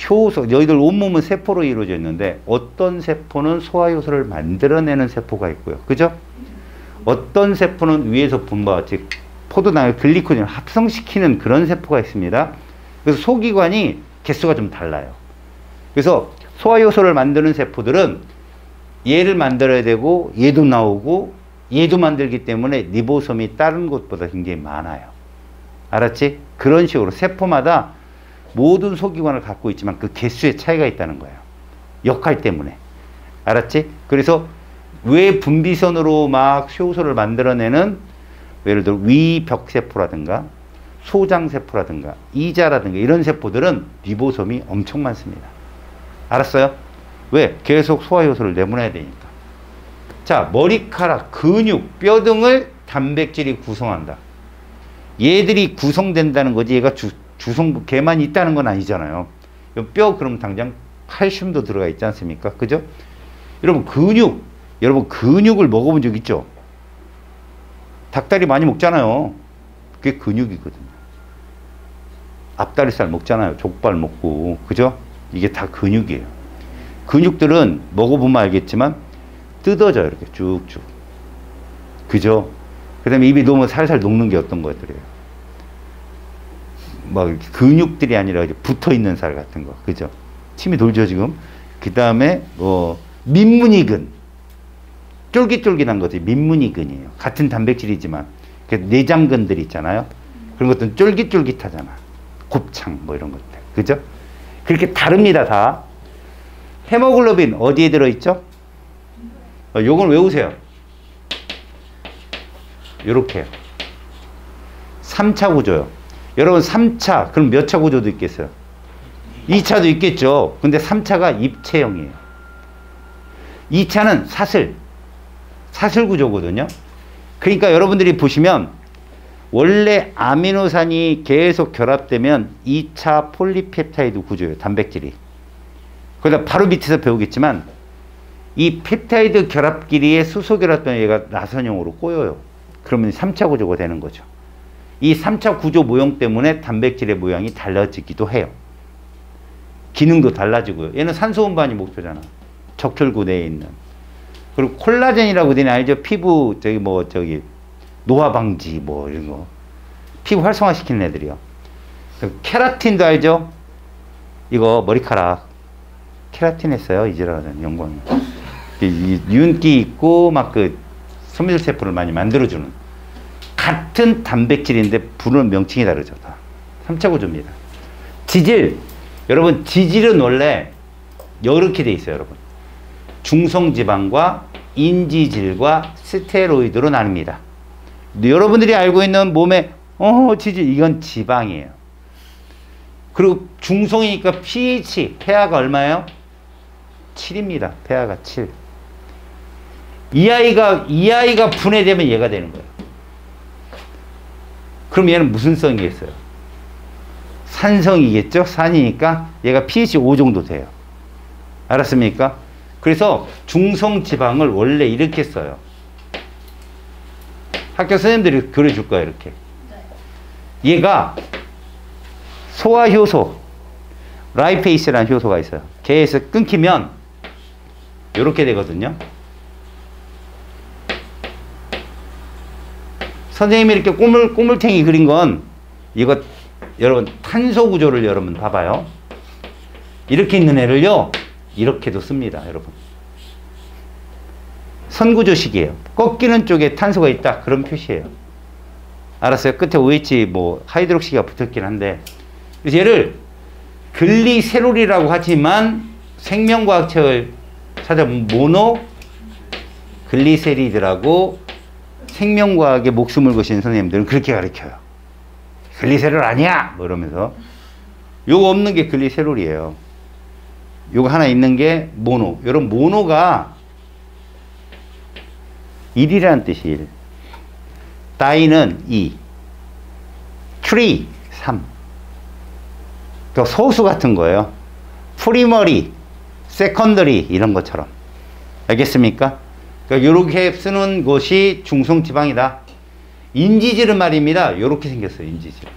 효소, 너희들 온몸은 세포로 이루어져 있는데 어떤 세포는 소화효소를 만들어내는 세포가 있고요. 그죠? 어떤 세포는 위에서 본 바와 같이 포도당의 글리코젠을 합성시키는 그런 세포가 있습니다. 그래서 소기관이 개수가 좀 달라요. 그래서 소화효소를 만드는 세포들은 얘를 만들어야 되고 얘도 나오고 얘도 만들기 때문에 리보솜이 다른 것보다 굉장히 많아요. 알았지? 그런 식으로 세포마다 모든 소기관을 갖고 있지만 그 개수의 차이가 있다는 거예요. 역할 때문에. 알았지? 그래서 왜 분비선으로 막 효소를 만들어내는 예를 들어 위벽세포라든가 소장세포라든가 이자라든가 이런 세포들은 리보솜이 엄청 많습니다. 알았어요? 왜? 계속 소화효소를 내보내야 되니까. 자, 머리카락, 근육, 뼈 등을 단백질이 구성한다. 얘들이 구성된다는 거지 얘가 주성분 걔만 있다는 건 아니잖아요. 뼈 그럼 당장 칼슘도 들어가 있지 않습니까? 그죠? 여러분 근육을 먹어본 적 있죠? 닭다리 많이 먹잖아요. 그게 근육이거든요. 앞다리살 먹잖아요. 족발 먹고. 그죠? 이게 다 근육이에요. 근육들은 먹어보면 알겠지만 뜯어져요. 이렇게 쭉쭉. 그죠? 그 다음에 입에 너무 살살 녹는 게 어떤 것들이에요? 막 근육들이 아니라 이제 붙어 있는 살 같은 거. 그죠? 침이 돌죠, 지금? 그 다음에, 민무니근. 쫄깃쫄깃한 것이 민무니근이에요. 같은 단백질이지만. 그 내장근들 있잖아요. 그런 것들은 쫄깃쫄깃하잖아. 곱창, 뭐 이런 것들. 그죠? 그렇게 다릅니다, 다. 헤모글로빈, 어디에 들어있죠? 요걸 외우세요. 요렇게요. 3차 구조요. 여러분 3차, 그럼 몇 차 구조도 있겠어요? 2차도 있겠죠. 근데 3차가 입체형이에요. 2차는 사슬 구조거든요. 그러니까 여러분들이 보시면 원래 아미노산이 계속 결합되면 2차 폴리펩타이드 구조예요. 단백질이. 그러다 바로 밑에서 배우겠지만 이 펩타이드 결합끼리의 수소 결합되면 얘가 나선형으로 꼬여요. 그러면 3차 구조가 되는 거죠. 이 3차 구조 모형 때문에 단백질의 모양이 달라지기도 해요. 기능도 달라지고요. 얘는 산소 운반이 목표잖아. 적혈구 내에 있는. 그리고 콜라겐이라고 되는 알죠? 피부 노화 방지 뭐 이런 거. 피부 활성화시키는 애들이요. 케라틴도 알죠? 이거 머리카락 케라틴 했어요. 이지라는 연구원. 윤기 있고 막 그 섬유질 세포를 많이 만들어주는 같은 단백질인데 부르는 명칭이 다르죠. 다. 3차 구조입니다. 지질. 여러분 지질은 원래 이렇게 돼 있어요. 여러분. 중성지방과 인지질과 스테로이드로 나뉩니다. 여러분들이 알고 있는 몸에 지질 이건 지방이에요. 그리고 중성이니까 pH 폐하가 얼마예요? 7입니다. 폐하가 7. 이 아이가 분해되면 얘가 되는 거예요. 그럼 얘는 무슨 성이겠어요? 산성이겠죠? 산이니까 얘가 pH 5 정도 돼요. 알았습니까? 그래서 중성지방을 원래 이렇게 써요. 학교 선생님들이 그려줄 거예요. 이렇게. 얘가 소화효소 라이페이스라는 효소가 있어요. 걔에서 끊기면 이렇게 되거든요. 선생님이 이렇게 꼬물탱이 그린 건 이거 여러분 탄소 구조를 여러분 봐봐요. 이렇게 있는 애를요 이렇게도 씁니다. 여러분 선구조식이에요. 꺾이는 쪽에 탄소가 있다 그런 표시예요. 알았어요? 끝에 OH 하이드록시가 붙었긴 한데 그래서 얘를 글리세롤이라고 하지만 생명과학책을 찾아보면 모노 글리세리드라고 생명과학에 목숨을 거신 선생님들은 그렇게 가르쳐요. 글리세롤 아니야! 뭐 이러면서. 요거 없는 게 글리세롤이에요. 요거 하나 있는 게 모노. 여러분, 모노가 1이라는 뜻이 1. 다이는 2. 트리 3. 그 소수 같은 거예요. 프리머리, 세컨더리 이런 것처럼. 알겠습니까? 그러니까 요렇게 쓰는 것이 중성지방이다. 인지질은 말입니다. 요렇게 생겼어요. 인지질.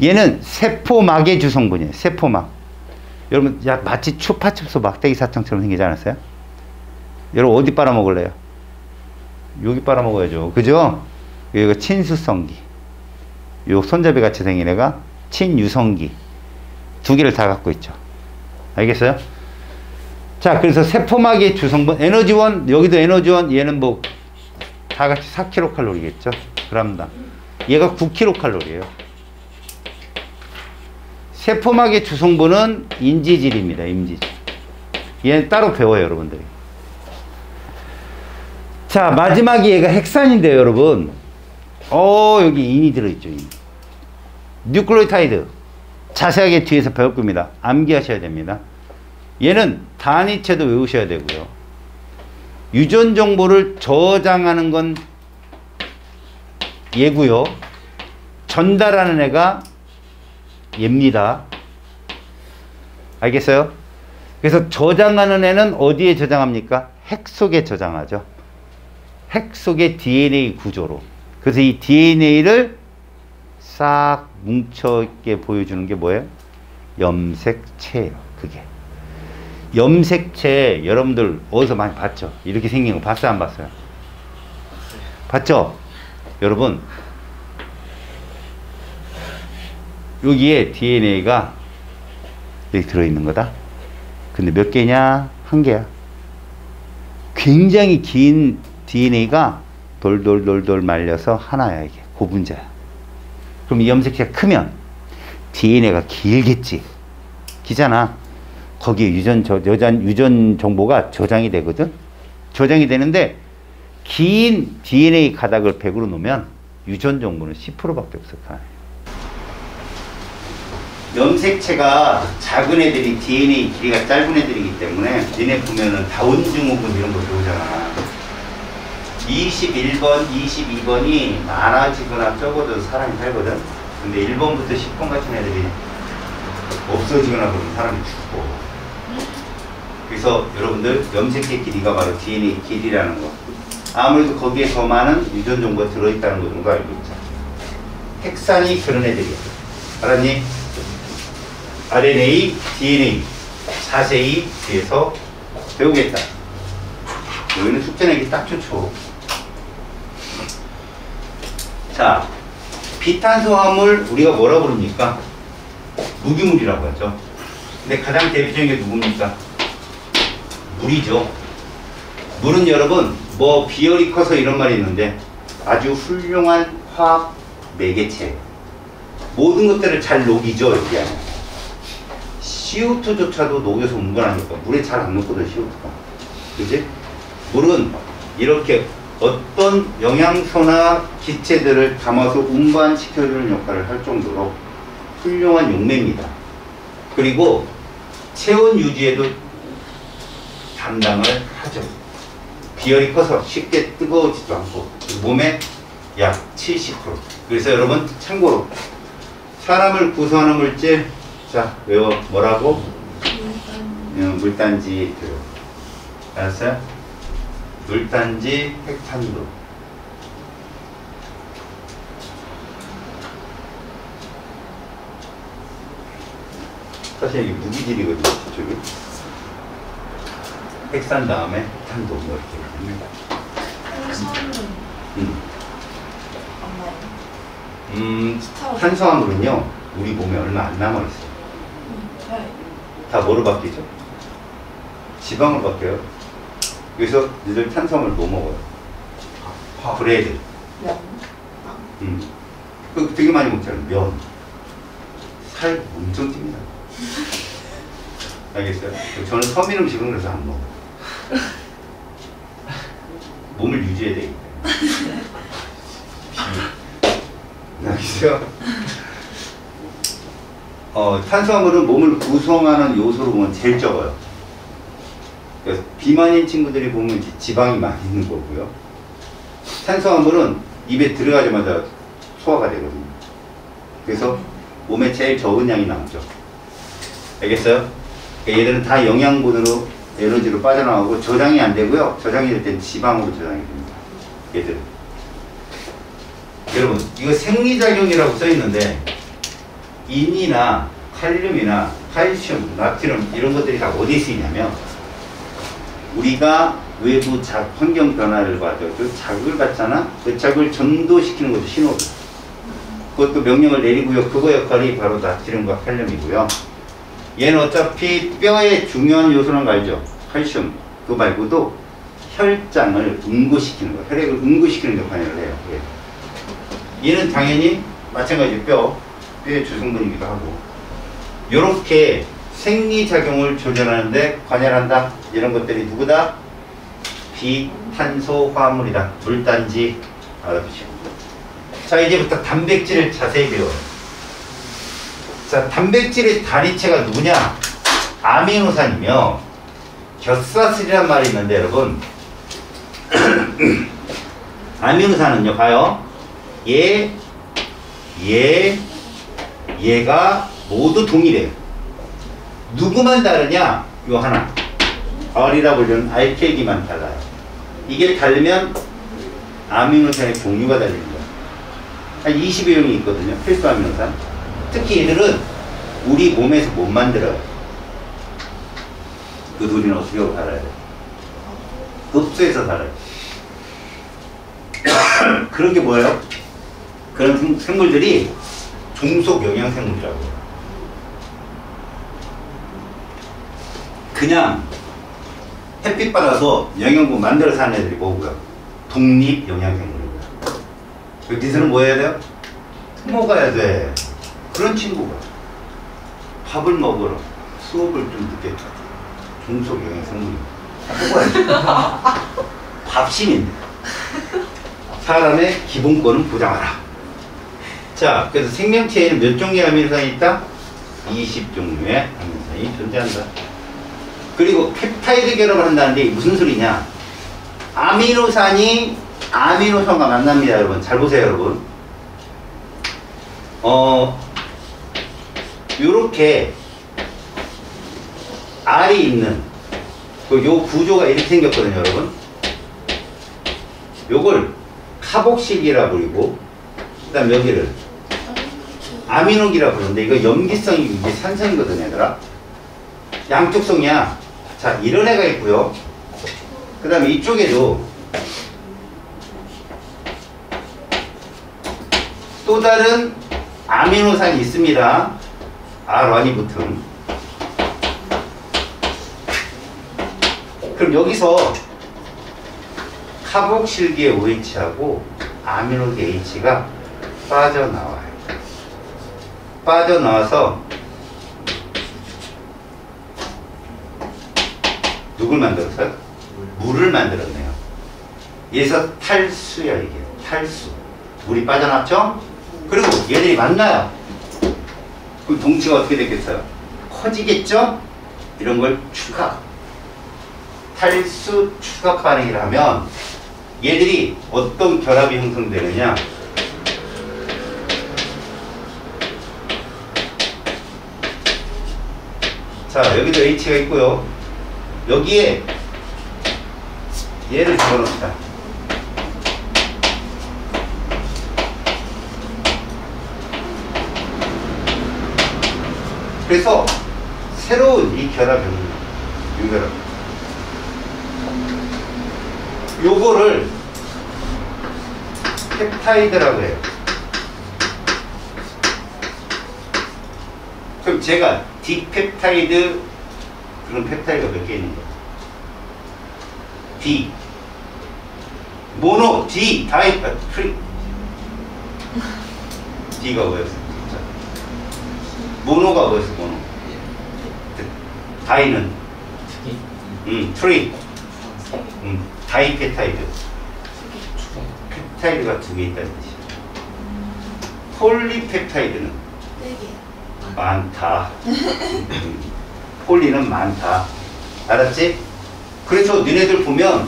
얘는 세포막의 주성분이에요. 세포막. 여러분 마치 추파춥스 막대기 사탕처럼 생기지 않았어요? 여러분 어디 빨아먹을래요? 여기 빨아먹어야죠. 그죠? 여기가 친수성기. 요 손잡이 같이 생긴 애가 친유성기. 두 개를 다 갖고 있죠. 알겠어요? 자, 그래서 세포막의 주성분, 에너지원, 여기도 에너지원, 얘는 다 같이 4kcal겠죠? 그람당. 얘가 9kcal예요. 세포막의 주성분은 인지질입니다. 인지질. 얘는 따로 배워요, 여러분들이. 자, 마지막에 얘가 핵산인데요, 여러분. 여기 인이 들어있죠, 인. 뉴클레오타이드. 자세하게 뒤에서 배울 겁니다. 암기하셔야 됩니다. 얘는 단위체도 외우셔야 되고요. 유전 정보를 저장하는 건 얘고요. 전달하는 애가 얘입니다. 알겠어요? 그래서 저장하는 애는 어디에 저장합니까? 핵 속에 저장하죠. 핵 속의 DNA 구조로. 그래서 이 DNA를 싹 뭉쳐있게 보여주는 게 뭐예요? 염색체예요. 그게. 염색체 여러분들 어디서 많이 봤죠? 이렇게 생긴 거 봤어요? 안 봤어요? 봤죠? 여러분 여기에 DNA가 여기 들어있는 거다. 근데 몇 개냐? 한 개야. 굉장히 긴 DNA가 돌돌돌돌 말려서 하나야. 이게 고분자야. 그럼 이 염색체가 크면 DNA가 길겠지. 기잖아. 거기에 유전 정보가 저장이 되거든. 저장이 되는데 긴 DNA 가닥을 100으로 놓으면 유전 정보는 10%밖에 없어. 염색체가 작은 애들이 DNA 길이가 짧은 애들이기 때문에 니네 보면은 다운 증후군 이런 거 들어오잖아. 21번, 22번이 많아지거나 적어도 사람이 살거든. 근데 1번부터 10번 같은 애들이 없어지거나 그러면 사람이 죽고. 그래서 여러분들 염색체 길이가 바로 DNA 길이라는 거. 아무래도 거기에 더 많은 유전 정보가 들어있다는 거 정도 알고 있자. 핵산이 그런 애들이야. 알았니? RNA, DNA 자세히 뒤에서 배우겠다. 여기는 숙제 내기 딱 좋죠. 자, 비탄소화물 우리가 뭐라 부릅니까? 무기물이라고 하죠. 근데 가장 대표적인 게 누굽니까? 물이죠. 물은 여러분 뭐 비열이 커서 이런 말이 있는데 아주 훌륭한 화학 매개체. 모든 것들을 잘 녹이죠. 여기 안에. CO2조차도 녹여서 운반하니까 물에 잘 안 녹거든. CO2가. 그치? 물은 이렇게 어떤 영양소나 기체들을 담아서 운반시켜주는 역할을 할 정도로 훌륭한 용매입니다. 그리고 체온 유지에도 담당을 하죠. 비열이 커서 쉽게 뜨거워지지도 않고 몸에 약 70%. 그래서 여러분 참고로 사람을 구성하는 물질 자 외워 뭐라고? 물단지. 알았어요? 물단지 핵탄두. 사실 이게 무기질이거든요. 저기 핵산 다음에 탄도 뭐 이렇게 됩니다. 탄수화물은요 우리 몸에 얼마 안 남아 있어요. 다 뭐로 바뀌죠? 지방으로 바뀌어요. 그래서 너희들 탄수화물 뭐 먹어요? 브레드. 그 되게 많이 먹잖아요. 면. 살 엄청 찝니다. 알겠어요? 저는 서민 음식은 그래서 안 먹어요. 몸을 유지해야 되기 때문에. 알겠어요? 탄수화물은 몸을 구성하는 요소로 보면 제일 적어요. 그래서 비만인 친구들이 보면 이제 지방이 많이 있는 거고요. 탄수화물은 입에 들어가자마자 소화가 되거든요. 그래서 몸에 제일 적은 양이 나오죠. 알겠어요? 그러니까 얘들은 다 영양분으로 에너지로 빠져나가고 저장이 안 되고요. 저장이 될 때는 지방으로 저장이 됩니다. 얘들은. 여러분 이거 생리작용이라고 써있는데 인이나 칼륨이나 칼슘, 나트륨 이런 것들이 다 어디에 쓰이냐면 우리가 외부 환경 변화를 봐도 그 자극을 받잖아. 그 자극을 전도시키는 것도 신호를. 그것도 명령을 내리고요. 그거 역할이 바로 나트륨과 칼륨이고요. 얘는 어차피 뼈의 중요한 요소는 거 알죠? 칼슘. 그거 말고도 혈장을 응고시키는 거, 혈액을 응고시키는 데 관여를 해요. 얘는 당연히 마찬가지 뼈의 주성분이기도 하고 요렇게 생리작용을 조절하는데 관여한다. 이런 것들이 누구다? 비탄소화물이다. 물단지 알아두시고. 자 이제부터 단백질을 자세히 배워요. 자 단백질의 다리체가 누구냐? 아미노산이며 겹사슬이란 말이 있는데 여러분 아미노산은요 봐요. 얘가 모두 동일해요. 누구만 다르냐? 요 하나. R이라고 불리는 알케기만 달라요. 이게 다르면 아미노산의 종류가 달리는 거야. 한 20여 종이 있거든요. 필수 아미노산. 특히 얘들은 우리 몸에서 못 만들어요. 그 우리는 어떻게 하고 살아야 돼? 흡수해서 살아요. 그런 게 뭐예요? 그런 생물들이 종속 영양생물이라고 해요. 그냥 햇빛 받아서 영양분 만들어 사는 애들이 뭐고요? 독립 영양생물이고요. 니들은 뭐 해야 돼요? 먹어야 돼. 그런 친구가 밥을 먹으러 수업을 좀 늦게 종속 영양생물이 먹어야지. 밥심인데 사람의 기본권은 보장하라. 자, 그래서 생명체에는 몇 종류의 아미노산이 있다? 20종류의 아미노산이 존재한다. 그리고 펩타이드 결합을 한다는데 무슨 소리냐? 아미노산이 아미노산과 만납니다, 여러분. 잘 보세요, 여러분. 요렇게 R이 있는 요 구조가 이렇게 생겼거든요, 여러분. 요걸 카복실이라 부르고, 그 다음 여기를 아미노기라 부르는데, 이거 염기성이 이게 산성이거든요, 얘들아. 양쪽 성이야. 자, 이런 애가 있고요. 그 다음에 이쪽에도 또 다른 아미노산이 있습니다. R1이 붙은. 그럼 여기서 카복실기의 OH하고 아미노기 H가 빠져나와요. 빠져나와서 누굴 만들었어요? 물을 만들었네요. 여기서 탈수야, 이게. 탈수. 물이 빠져났죠? 그리고 얘들이 만나요. 그럼 동치가 어떻게 되겠어요? 커지겠죠? 이런 걸 추가. 탈수 추가 반응이라 하면 얘들이 어떤 결합이 형성되느냐? 자, 여기도 H가 있고요. 여기에 얘를 집어넣읍시다. 그래서 새로운 이 결합 형성, 이 결합, 요거를 펩타이드라고 해요. 그럼 제가 디펩타이드, 그런 펩타이드가 몇 개 있는 거야? D, 모노, D, 다이, 프리. D가 뭐였어? 모노가 뭐였어? 모노. 다이는? 트리. 다이펩타이드. 펩타이드가 2개 있다는 뜻이야. 폴리펩타이드는? 4개. 많다. 폴리는 많다. 알았지? 그래서 너네들 보면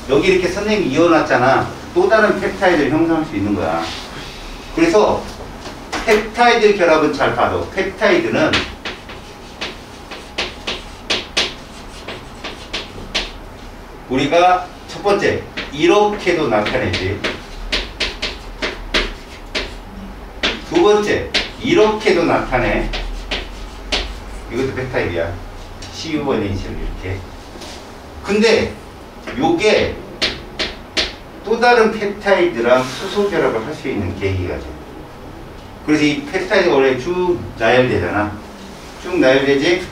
여기 이렇게 선생님이 이어놨잖아. 또 다른 펩타이드를 형성할 수 있는 거야. 그래서 펩타이드 결합은 잘 봐도 펩타이드는 우리가 첫 번째 이렇게도 나타내지. 두 번째 이렇게도 나타내. 이것도 펩타이드야. CU1H를 이렇게. 근데 요게 또 다른 펩타이드랑 수소 결합을 할 수 있는 계기가 돼. 그래서 이 펩타이드가 원래 쭉 나열되잖아. 쭉 나열되지?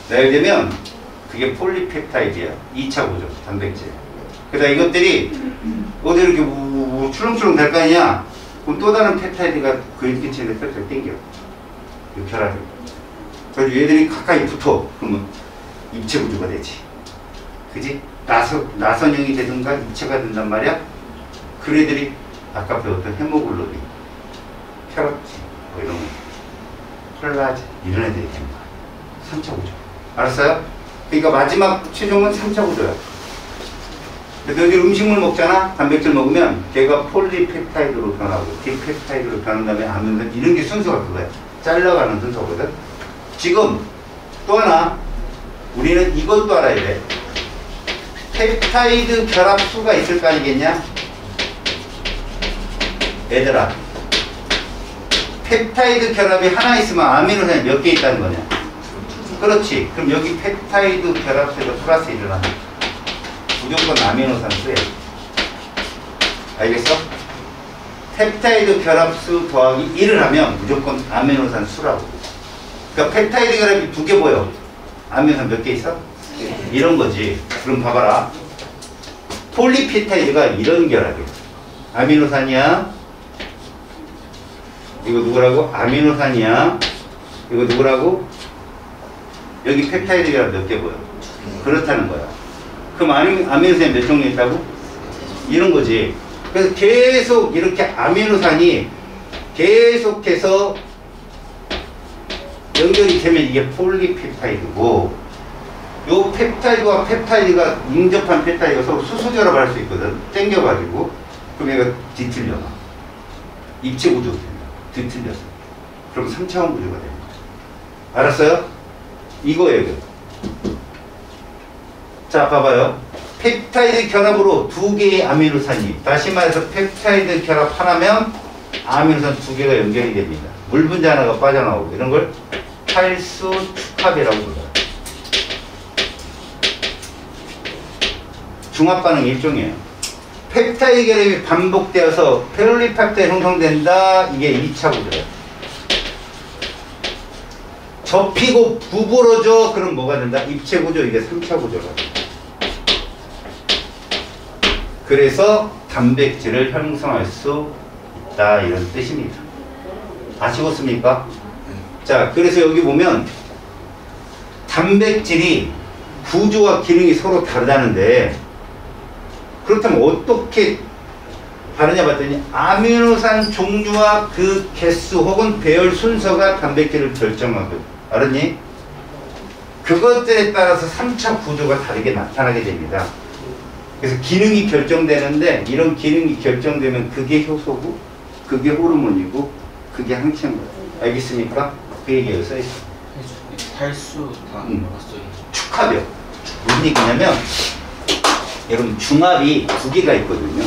나열되면 그게 폴리펩타이드야. 2차 구조, 단백질. 그래서 이것들이 어디 이렇게 출렁출렁 될 거 아니야? 그럼 또 다른 펩타이드가 그 인기체를 펩타이드 땡겨. 이 결합이. 그래서 얘들이 가까이 붙어. 그러면 입체 구조가 되지. 그지? 나선형이 되든가 입체가 된단 말이야? 그 애들이 아까 배웠던 헤모글로빈, 페로틴, 뭐 이런 거, 콜라겐, 이런 애들이 되는 거야. 3차 구조. 알았어요? 그러니까 마지막 최종은 3차 구조야. 그래서 여기 음식물 먹잖아? 단백질 먹으면 걔가 폴리펩타이드로 변하고 디펩타이드로 변한 다음에 아미노산, 이런 게 순서가 그거야. 잘라가는 순서거든? 지금 또 하나, 우리는 이것도 알아야 돼. 펩타이드 결합수가 있을 거 아니겠냐? 얘들아, 펩타이드 결합이 하나 있으면 아미노산이 몇 개 있다는 거냐? 그렇지. 그럼 여기 펩타이드 결합수에서 플러스 1을 하나. 무조건 아미노산 수야. 알겠어? 펩타이드 결합수 더하기 1을 하면 무조건 아미노산 수라고. 그러니까 펩타이드 결합이 두 개 보여. 아미노산 몇 개 있어? 이런 거지. 그럼 봐봐라. 폴리펩타이드가 이런 결합이야. 아미노산이야. 이거 누구라고? 아미노산이야. 이거 누구라고? 여기 펩타이드 결합 몇 개 보여? 그렇다는 거야. 그럼 아미노산이 몇 종류 있다고? 이런 거지. 그래서 계속 이렇게 아미노산이 계속해서 연결이 되면 이게 폴리펩타이드고, 요 펩타이드와 펩타이드가 인접한 펩타이드가 서로 수소결합할 수 있거든. 땡겨가지고. 그럼 얘가 뒤틀려. 입체 구조가 됩니다. 뒤틀렸어. 그럼 3차원 구조가 됩니다. 알았어요? 이거예요. 이거. 자, 봐봐요. 펩타이드 결합으로 두 개의 아미노산이, 다시 말해서 펩타이드 결합 하나면 아미노산 두 개가 연결이 됩니다. 물 분자 하나가 빠져나오고, 이런 걸 탈수 축합이라고 불러요. 중합 반응 일종이에요. 펩타이드 결합이 반복되어서 폴리펩타이드 형성된다. 이게 2차 구조예요. 접히고 구부러져. 그럼 뭐가 된다? 입체 구조. 이게 3차 구조가 된다. 그래서 단백질을 형성할 수 있다. 이런 뜻입니다. 아시겠습니까? 자, 그래서 여기 보면 단백질이 구조와 기능이 서로 다르다는데, 그렇다면 어떻게 다르냐 봤더니 아미노산 종류와 그 개수 혹은 배열 순서가 단백질을 결정하고, 알았니? 그것들에 따라서 3차 구조가 다르게 나타나게 됩니다. 그래서 기능이 결정되는데, 이런 기능이 결정되면 그게 효소고, 그게 호르몬이고, 그게 항체인 거예요. 알겠습니까? 그 얘기가 써있어. 탈수 다 몰랐어요. 축합이요. 무슨 얘기냐면, 여러분 중합이 두 개가 있거든요.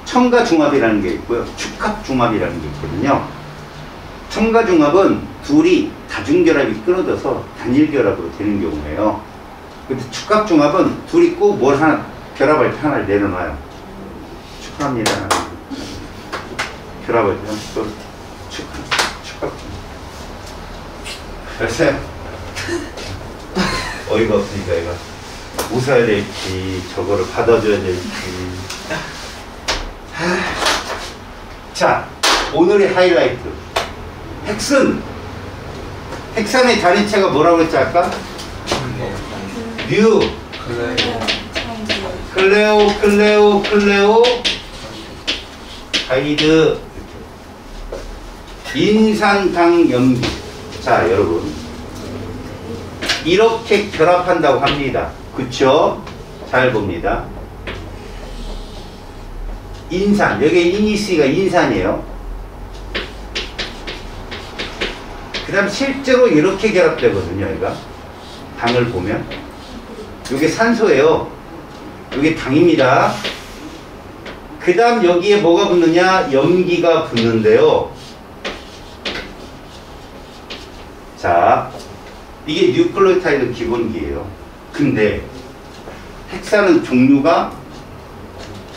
첨가 중합이라는 게 있고요. 축합 중합이라는 게 있거든요. 첨가 중합은 둘이 다중결합이 끊어져서 단일결합으로 되는 경우예요. 근데 축합 중합은 둘이 꼭 뭘 하나 결합할 때 하나를 내려놔요. 축합니다. 결합할 때 또 축합. 알았어요? 어이가 없으니까 이거. 웃어야 될지 저거를 받아줘야 될지. 자, 오늘의 하이라이트. 핵슨. 핵산의 단위체가 뭐라고 했지 아까? 뮤. 클레오 가이드. 인산당염기. 자, 여러분 이렇게 결합한다고 합니다. 그쵸? 잘 봅니다. 인산, 여기에 인이스가 인산이에요. 그 다음 실제로 이렇게 결합되거든요. 얘가 당을 보면 이게 산소예요. 이게 당입니다. 그 다음 여기에 뭐가 붙느냐? 염기가 붙는데요. 자, 이게 뉴클레오타이드 기본기예요. 근데 핵산은 종류가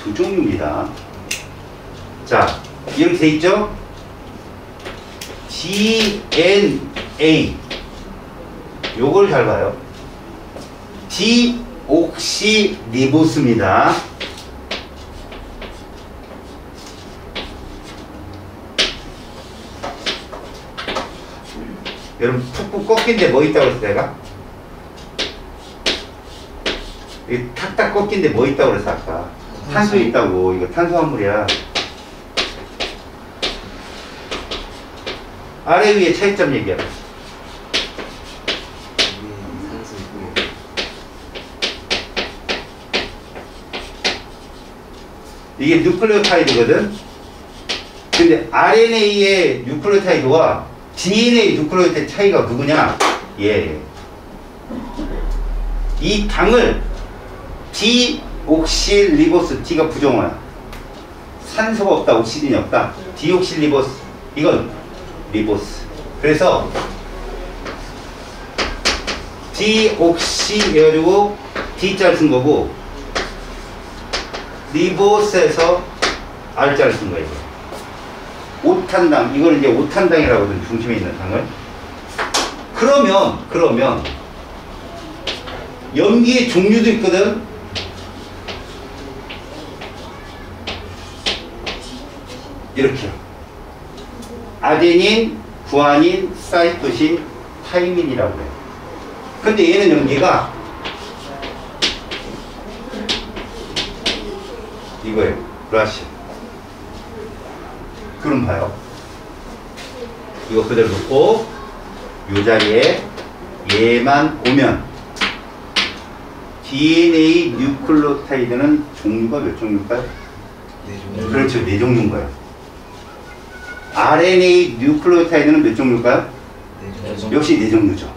두 종류입니다. 자, 이렇게 돼 있죠? DNA. 요걸 잘 봐요. 디옥시리보스입니다. 여러분 툭툭 꺾인데 뭐 있다고 그랬어 내가? 이 탁탁 꺾인데 뭐 있다고 그랬어 아까? 탄소 있다고. 이거 탄수화물이야. 아래 위에 차이점 얘기하라. 이게 뉴클레오타이드거든. 근데 RNA의 뉴클레오타이드와 DNA 뉴클레오타이드 차이가 누구냐? 얘. 이 당을 디옥실리보스, D가 부정어야. 산소가 없다, 옥시딘이 없다. 디옥실리보스, 이건 리보스. 그래서 디옥시 해가지고 D자를 쓴 거고, 리보스에서 R자를 쓴 거예요. 5탄당, 이거는 이제 5탄당이라고 하거든, 중심에 있는 당을. 그러면 염기의 종류도 있거든. 이렇게요. 아데닌, 구아닌, 사이토신, 타이민이라고 해요. 근데 얘는 염기가 이거예요. 브라시. 그럼 봐요. 이거 그대로 놓고 이 자리에 얘만 오면 DNA 뉴클로타이드는 종류가 몇 종류일까요? 네 종류. 그렇죠. 4종류인 거예요. RNA 뉴클로타이드는 몇 종류일까요? 네 종류. 역시 4종류죠.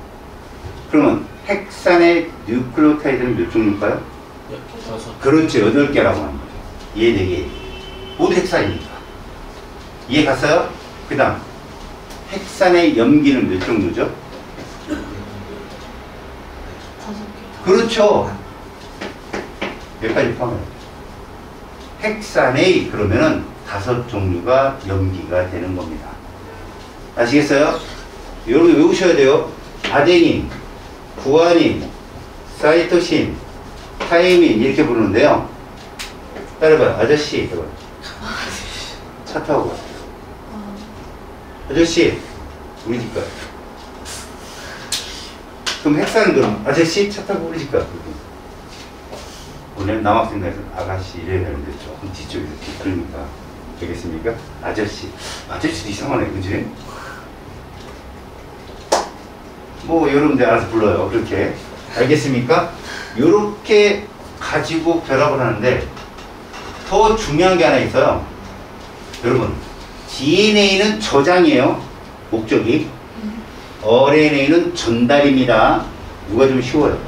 그러면 헥산의 뉴클로타이드는 몇 종류일까요? 6. 그렇죠. 8개라고 하는 거죠. 얘 4개. 모두 헥산이니까. 이해 갔어요? 그 다음 헥산의 염기는 몇 종류죠? 5개. 그렇죠. 여기까지 포함해요. 헥산의 그러면은 5종류가 염기가 되는 겁니다. 아시겠어요? 여러분 외우셔야 돼요. 아데닌, 구아닌, 사이토신, 타이민 이렇게 부르는데요. 따라봐요. 아저씨, 차 타고 가. 아저씨, 우리 집 가. 그럼 헥산은 그럼 아저씨 차 타고 우리 집 가. 오늘 남학생들에서 아가씨 이래야 되는데 조금 뒤쪽에서 그러니까 되겠습니까? 아저씨. 아저씨도 이상하네, 그지? 뭐 여러분들 알아서 불러요. 그렇게. 알겠습니까? 요렇게 가지고 결합을 하는데 더 중요한 게 하나 있어요. 여러분, DNA는 저장이에요. 목적이. RNA는 전달입니다. 누가 좀 쉬워요?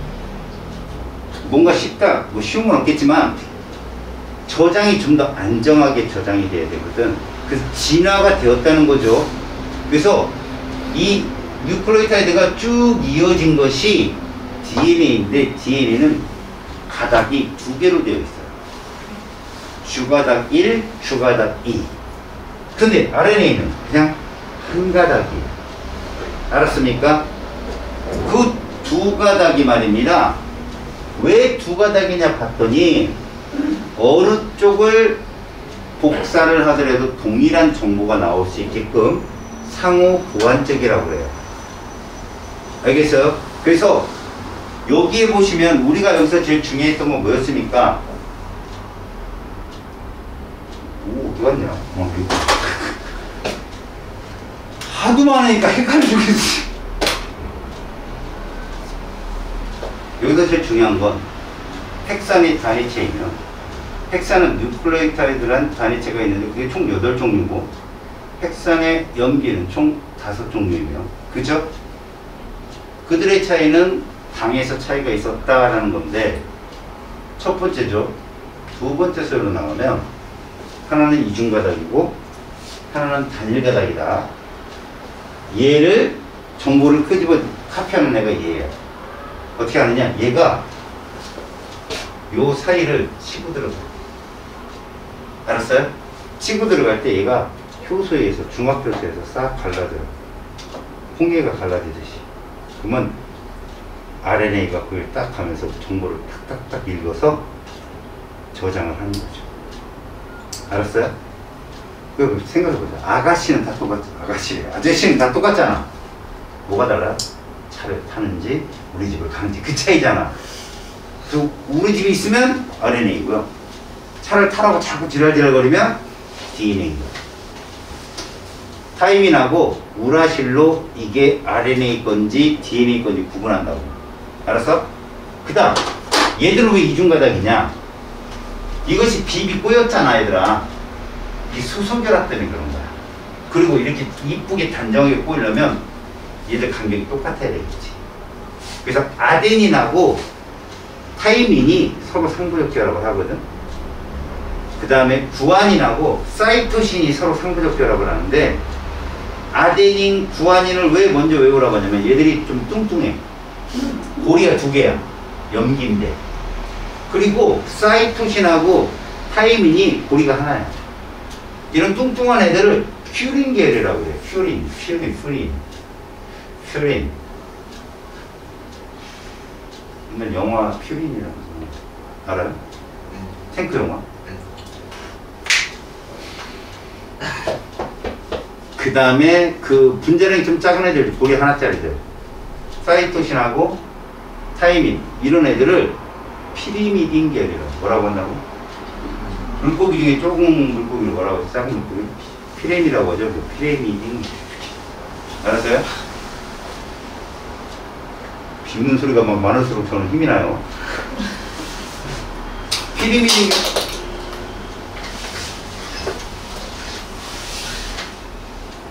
뭔가 쉽다. 뭐 쉬운 건 없겠지만 저장이 좀 더 안정하게 저장이 돼야 되거든. 그래서 진화가 되었다는 거죠. 그래서 이 뉴클레오타이드가 쭉 이어진 것이 DNA인데 DNA는 가닥이 2개로 되어 있어요. 주가닥 1, 주가닥 2. 근데 RNA는 그냥 한 가닥이에요. 알았습니까? 그 2가닥이 말입니다. 왜 2가닥이냐 봤더니 어느 쪽을 복사를 하더라도 동일한 정보가 나올 수 있게끔 상호 보완적이라고 해요. 알겠어요? 그래서 여기에 보시면 우리가 여기서 제일 중요했던 건 뭐였습니까? 오, 어디 갔냐? 여기. 하도 많으니까 헷갈리겠지. 여기서 제일 중요한 건 헥산이 단위체이면 헥산은 뉴클레오타이드란 단위체가 있는데 그게 총 8종류고 헥산의 염기는 총 5종류이며 그죠? 그들의 차이는 당에서 차이가 있었다라는 건데 첫 번째죠. 두 번째 설로 나오면 하나는 이중가닥이고 하나는 단일가닥이다. 얘를 정보를 끄집어 카피하는 애가 얘예요. 어떻게 하느냐? 얘가 요 사이를 치고 들어가요. 알았어요? 치고 들어갈 때 얘가 효소에서 중합효소에서 싹 갈라져요. 홍게가 갈라지듯이. 그러면 RNA가 그걸 딱 하면서 정보를 탁탁탁 읽어서 저장을 하는 거죠. 알았어요? 그 생각해보자. 아가씨는 다 똑같아. 아가씨래. 아저씨는 다 똑같잖아. 뭐가 달라? 차를 타는지 우리 집을 가는지 그 차이잖아. 그래서 우리 집에 있으면 RNA고요. 차를 타라고 자꾸 지랄지랄거리면 DNA고요. 타이민하고 우라실로 이게 RNA 건지 DNA 건지 구분한다고. 알았어? 그 다음 얘들은 왜 이중가닥이냐? 이것이 비비 꼬였잖아 얘들아. 이 수소결합 때문에 그런 거야. 그리고 이렇게 이쁘게 단정하게 꼬이려면 얘들 간격이 똑같아야 되겠지. 그래서 아데닌하고 타이민이 서로 상부적 결합을 하거든. 그 다음에 구아닌하고 사이토신이 서로 상부적 결합을 하는데, 아데닌, 구아닌을 왜 먼저 외우라고 하냐면 얘들이 좀 뚱뚱해. 고리가 두 개야. 염기인데. 그리고 사이토신하고 타이민이 고리가 하나야. 이런 뚱뚱한 애들을 퓨린 계열이라고 그래. 퓨린. 근데 영화 퓨린이라고 알아요? 탱크 영화. 그 다음에 그 분자량이 좀 작은 애들, 고리 하나짜리들, 사이토신하고 타이민, 이런 애들을 피리미딘 계열이라고. 뭐라고 한다고? 물고기 중에 조금 물고기를 뭐라고 해서 작은 물고기? 피레미라고 하죠. 피레미딘. 알았어요? 빗는 소리가 막 많을수록 저는 힘이 나요. 피리미딘.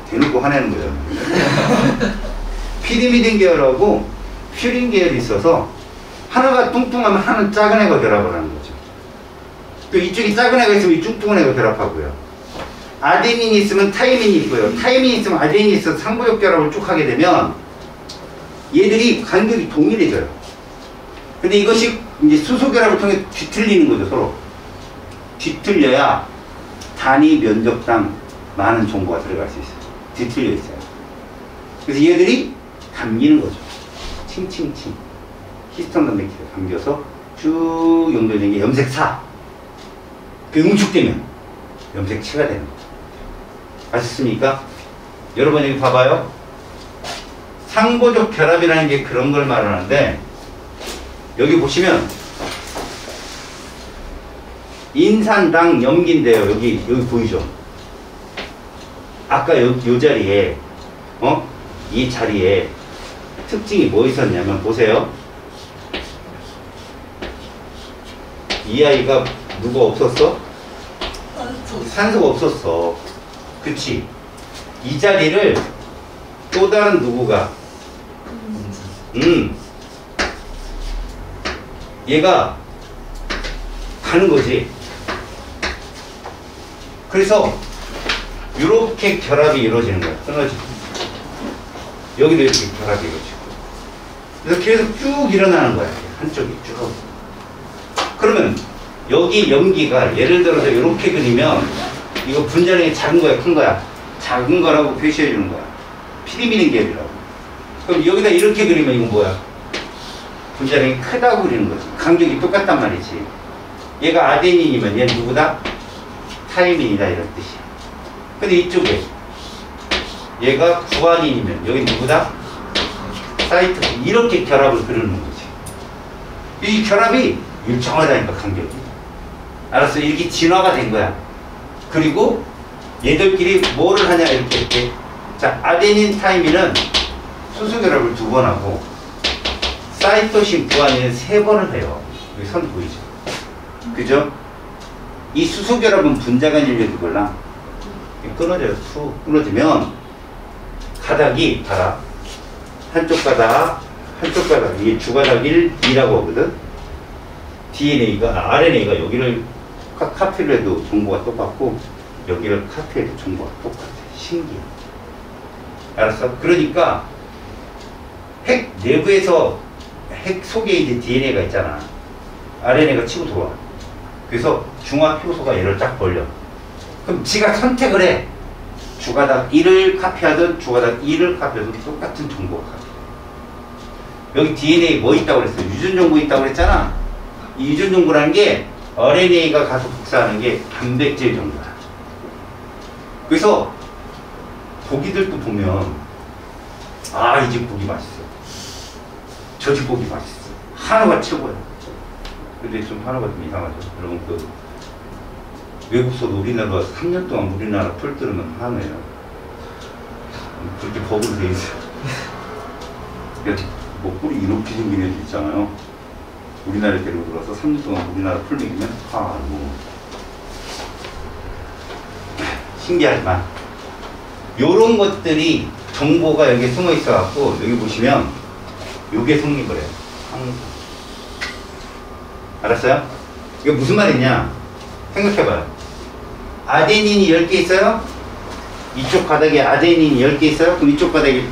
대놓고 화내는 거예요. 피리미딘 계열하고 퓨린 계열이 있어서 하나가 뚱뚱하면 하나는 작은 애가 결합을 하는 거죠. 또 이쪽이 작은 애가 있으면 이 뚱뚱한 애가 결합하고요. 아데닌이 있으면 타이민이 있고요. 타이민이 있으면 아데닌이 있어서 상부적 결합을 쭉 하게 되면 얘들이 간격이 동일해져요. 근데 이것이 이제 수소 결합을 통해 뒤틀리는 거죠, 서로. 뒤틀려야 단위 면적당 많은 정보가 들어갈 수 있어요. 뒤틀려 있어요. 그래서 얘들이 감기는 거죠. 칭칭칭. 히스톤 단백질에 감겨서 쭉 연결된 게 염색4. 그 응축되면 염색7가 되는 거죠. 아셨습니까? 여러분 여기 봐봐요. 상보적 결합이라는 게 그런 걸 말하는데, 여기 보시면 인산당 염기인데요. 여기 보이죠? 아까 요 자리에 이 자리에 특징이 뭐 있었냐면, 보세요. 이 아이가 누가 없었어? 산소가 없었어. 그치? 이 자리를 또 다른 누구가 얘가 가는 거지. 그래서 이렇게 결합이 이루어지는 거야. 끊어지고 여기도 이렇게 결합이 이루어지고, 그래서 계속 쭉 일어나는 거야. 한쪽이 쭉. 그러면 여기 염기가 예를 들어서 이렇게 그리면 이거 분자량이 작은 거야, 큰 거야? 작은 거라고 표시해 주는 거야. 피리미딘 계열이라고. 그럼 여기다 이렇게 그리면 이건 뭐야? 분자량이 크다고 그리는 거지. 간격이 똑같단 말이지. 얘가 아데닌이면 얘는 누구다? 타이민이다, 이런 뜻이야. 근데 이쪽에 얘가 구아닌이면 여기 누구다? 사이토신. 이렇게 결합을 그리는 거지. 이 결합이 일정하다니까, 간격이. 알았어? 이렇게 진화가 된 거야. 그리고 얘들끼리 뭐를 하냐, 이렇게. 자, 아데닌, 타이민은 수소결합을 2번 하고, 사이토신, 구아닌은 3번을 해요. 여기 선 보이죠? 그죠? 이 수소결합은 분자간 인력이 몰라. 끊어져요. 툭 끊어지면 가닥이, 봐라. 한쪽 가닥, 이게 주가닥 1, 2라고 하거든? DNA가, RNA가 여기를 카피를 해도 정보가 똑같고, 여기를 카피해도 정보가 똑같아. 신기해. 알았어? 그러니까, 핵 내부에서, 핵 속에 이제 DNA가 있잖아. RNA가 치고 들어와. 그래서 중화 효소가 얘를 쫙 벌려. 그럼 지가 선택을 해. 주가닥 1을 카피하든 주가닥 2를 카피하든 똑같은 정보가 카피. 여기 DNA 뭐 있다고 그랬어? 유전 정보 있다고 그랬잖아. 이 유전 정보라는 게 RNA가 가서 복사하는 게 단백질 정보야. 그래서 고기들도 보면, 아, 이 집 고기 맛있어. 저 집 고기 맛있어. 한우가 최고야. 근데 좀 한우가 좀 이상하죠. 여러분, 그 외국서도 우리나라 3년 동안 우리나라 풀 들으면 한우예요. 그렇게 법으로 돼 있어요. 뭐 꿀이 이렇게 생긴 애들 있잖아요. 우리나라에 데리고 들어와서 3년 동안 우리나라 풀 먹이면 한우. 신기하지만 요런 것들이 정보가 여기에 숨어 있어 갖고, 여기 보시면 요게 성립을 해요. 항상 알았어요? 이게 무슨 말이냐? 생각해봐요. 아데닌이 10개 있어요? 이쪽 바닥에 아데닌이 10개 있어요? 그럼 이쪽 바닥에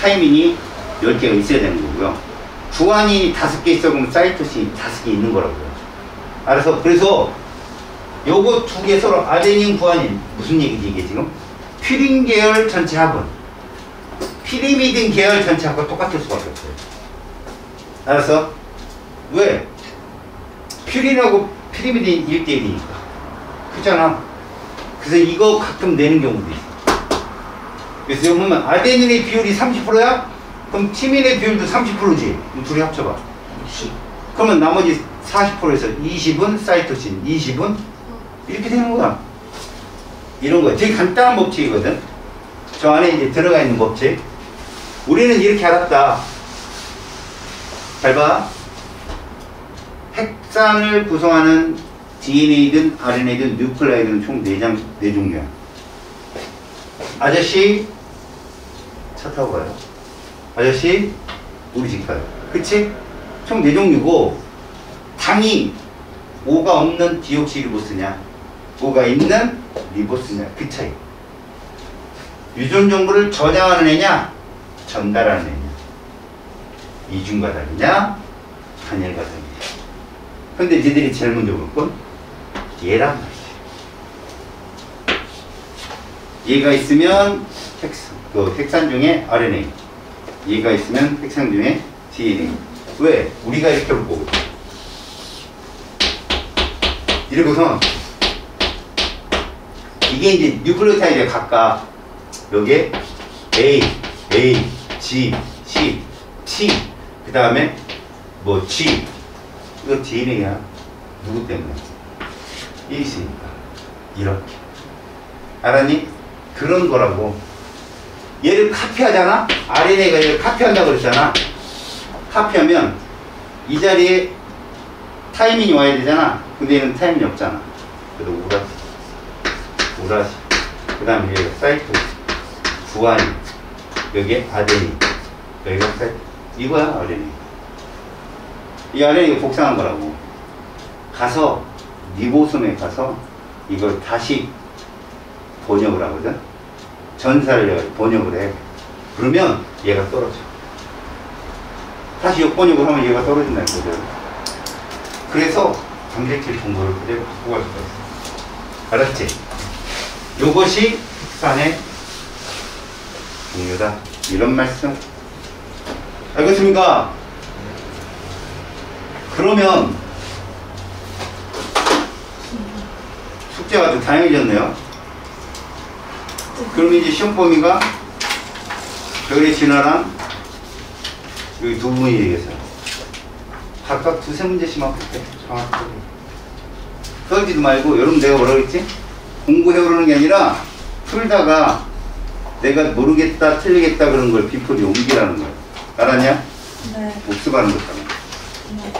타이민이 10개가 있어야 되는 거고요. 구안이 5개 있어. 그럼 사이토신이 5개 있는 거라고요. 알아서, 그래서 요거 2개 서로 아데닌, 구안인 무슨 얘기지 이게 지금? 퓨린 계열 전체 합은 피리미딘 계열 전체 합과 똑같을 수밖에 없어요. 알았어? 왜? 퓨린하고 피리미딘 1대1이니까. 그렇잖아. 그래서 이거 가끔 내는 경우도 있어. 그래서 여기 보면 아데닌의 비율이 30%야? 그럼 티민의 비율도 30%지? 그럼 둘이 합쳐봐. 그러면 나머지 40%에서 20은 사이토신, 20은 이렇게 되는 거야. 이런 거야. 되게 간단한 법칙이거든. 저 안에 이제 들어가 있는 법칙. 우리는 이렇게 알았다. 잘 봐. 핵산을 구성하는 DNA든 RNA든 뉴클레이드는 총 4종류야. 아저씨 차 타고 가요. 아저씨 우리 집 가요. 그치? 총 4종류고 당이 O가 없는 디옥시리보스냐 O가 있는 리보스냐 그 차이. 유전 정보를 저장하는 애냐 전달하는 애냐 이중가닥이냐 단일가닥이냐. 근데 니들이 제일 먼저 볼 건 얘란 말이지. 얘가 있으면 핵산 중에 RNA, 얘가 있으면 핵산 중에 DNA. 왜? 우리가 이렇게 볼 거고 이러고선 이게 이제 뉴클레오타이드가 각각 여기에 A, G, C, T 그 다음에 뭐 G 이거 DNA야. 누구 때문에? 이 있으니까 이렇게 알았니? 그런 거라고. 얘를 카피하잖아? RNA가 얘를 카피한다고 그랬잖아. 카피하면 이 자리에 타이밍이 와야 되잖아. 근데 얘는 타이밍이 없잖아. 그래서 우라시 그 다음에 여기가 사이토 구안이 여기에 아데닌 여기가 사이토 이거야 RNA. 이 RNA가 복사한 거라고. 가서 리보솜에 가서 이걸 다시 번역을 하거든. 전사를 번역을 해. 그러면 얘가 떨어져. 다시 역번역을 하면 얘가 떨어진다는 거죠. 그래서 단백질 정보를 그대로 갖고 갈 수가 있어. 알았지? 요것이 핵산의 종류다. 이런 말씀. 알겠습니까? 그러면 숙제가 좀 다양해졌네요. 그럼 이제 시험 범위가 별의 진화랑 여기 두 분이 얘기해서 각각 2-3문제씩만 볼게. 정확하게 떨지도 말고. 여러분 내가 뭐라고 했지? 공부해 오르는 게 아니라 풀다가 내가 모르겠다 틀리겠다 그런 걸 비포지 옮기라는 거야. 알았냐? 네. 복습하는 거잖아. 네.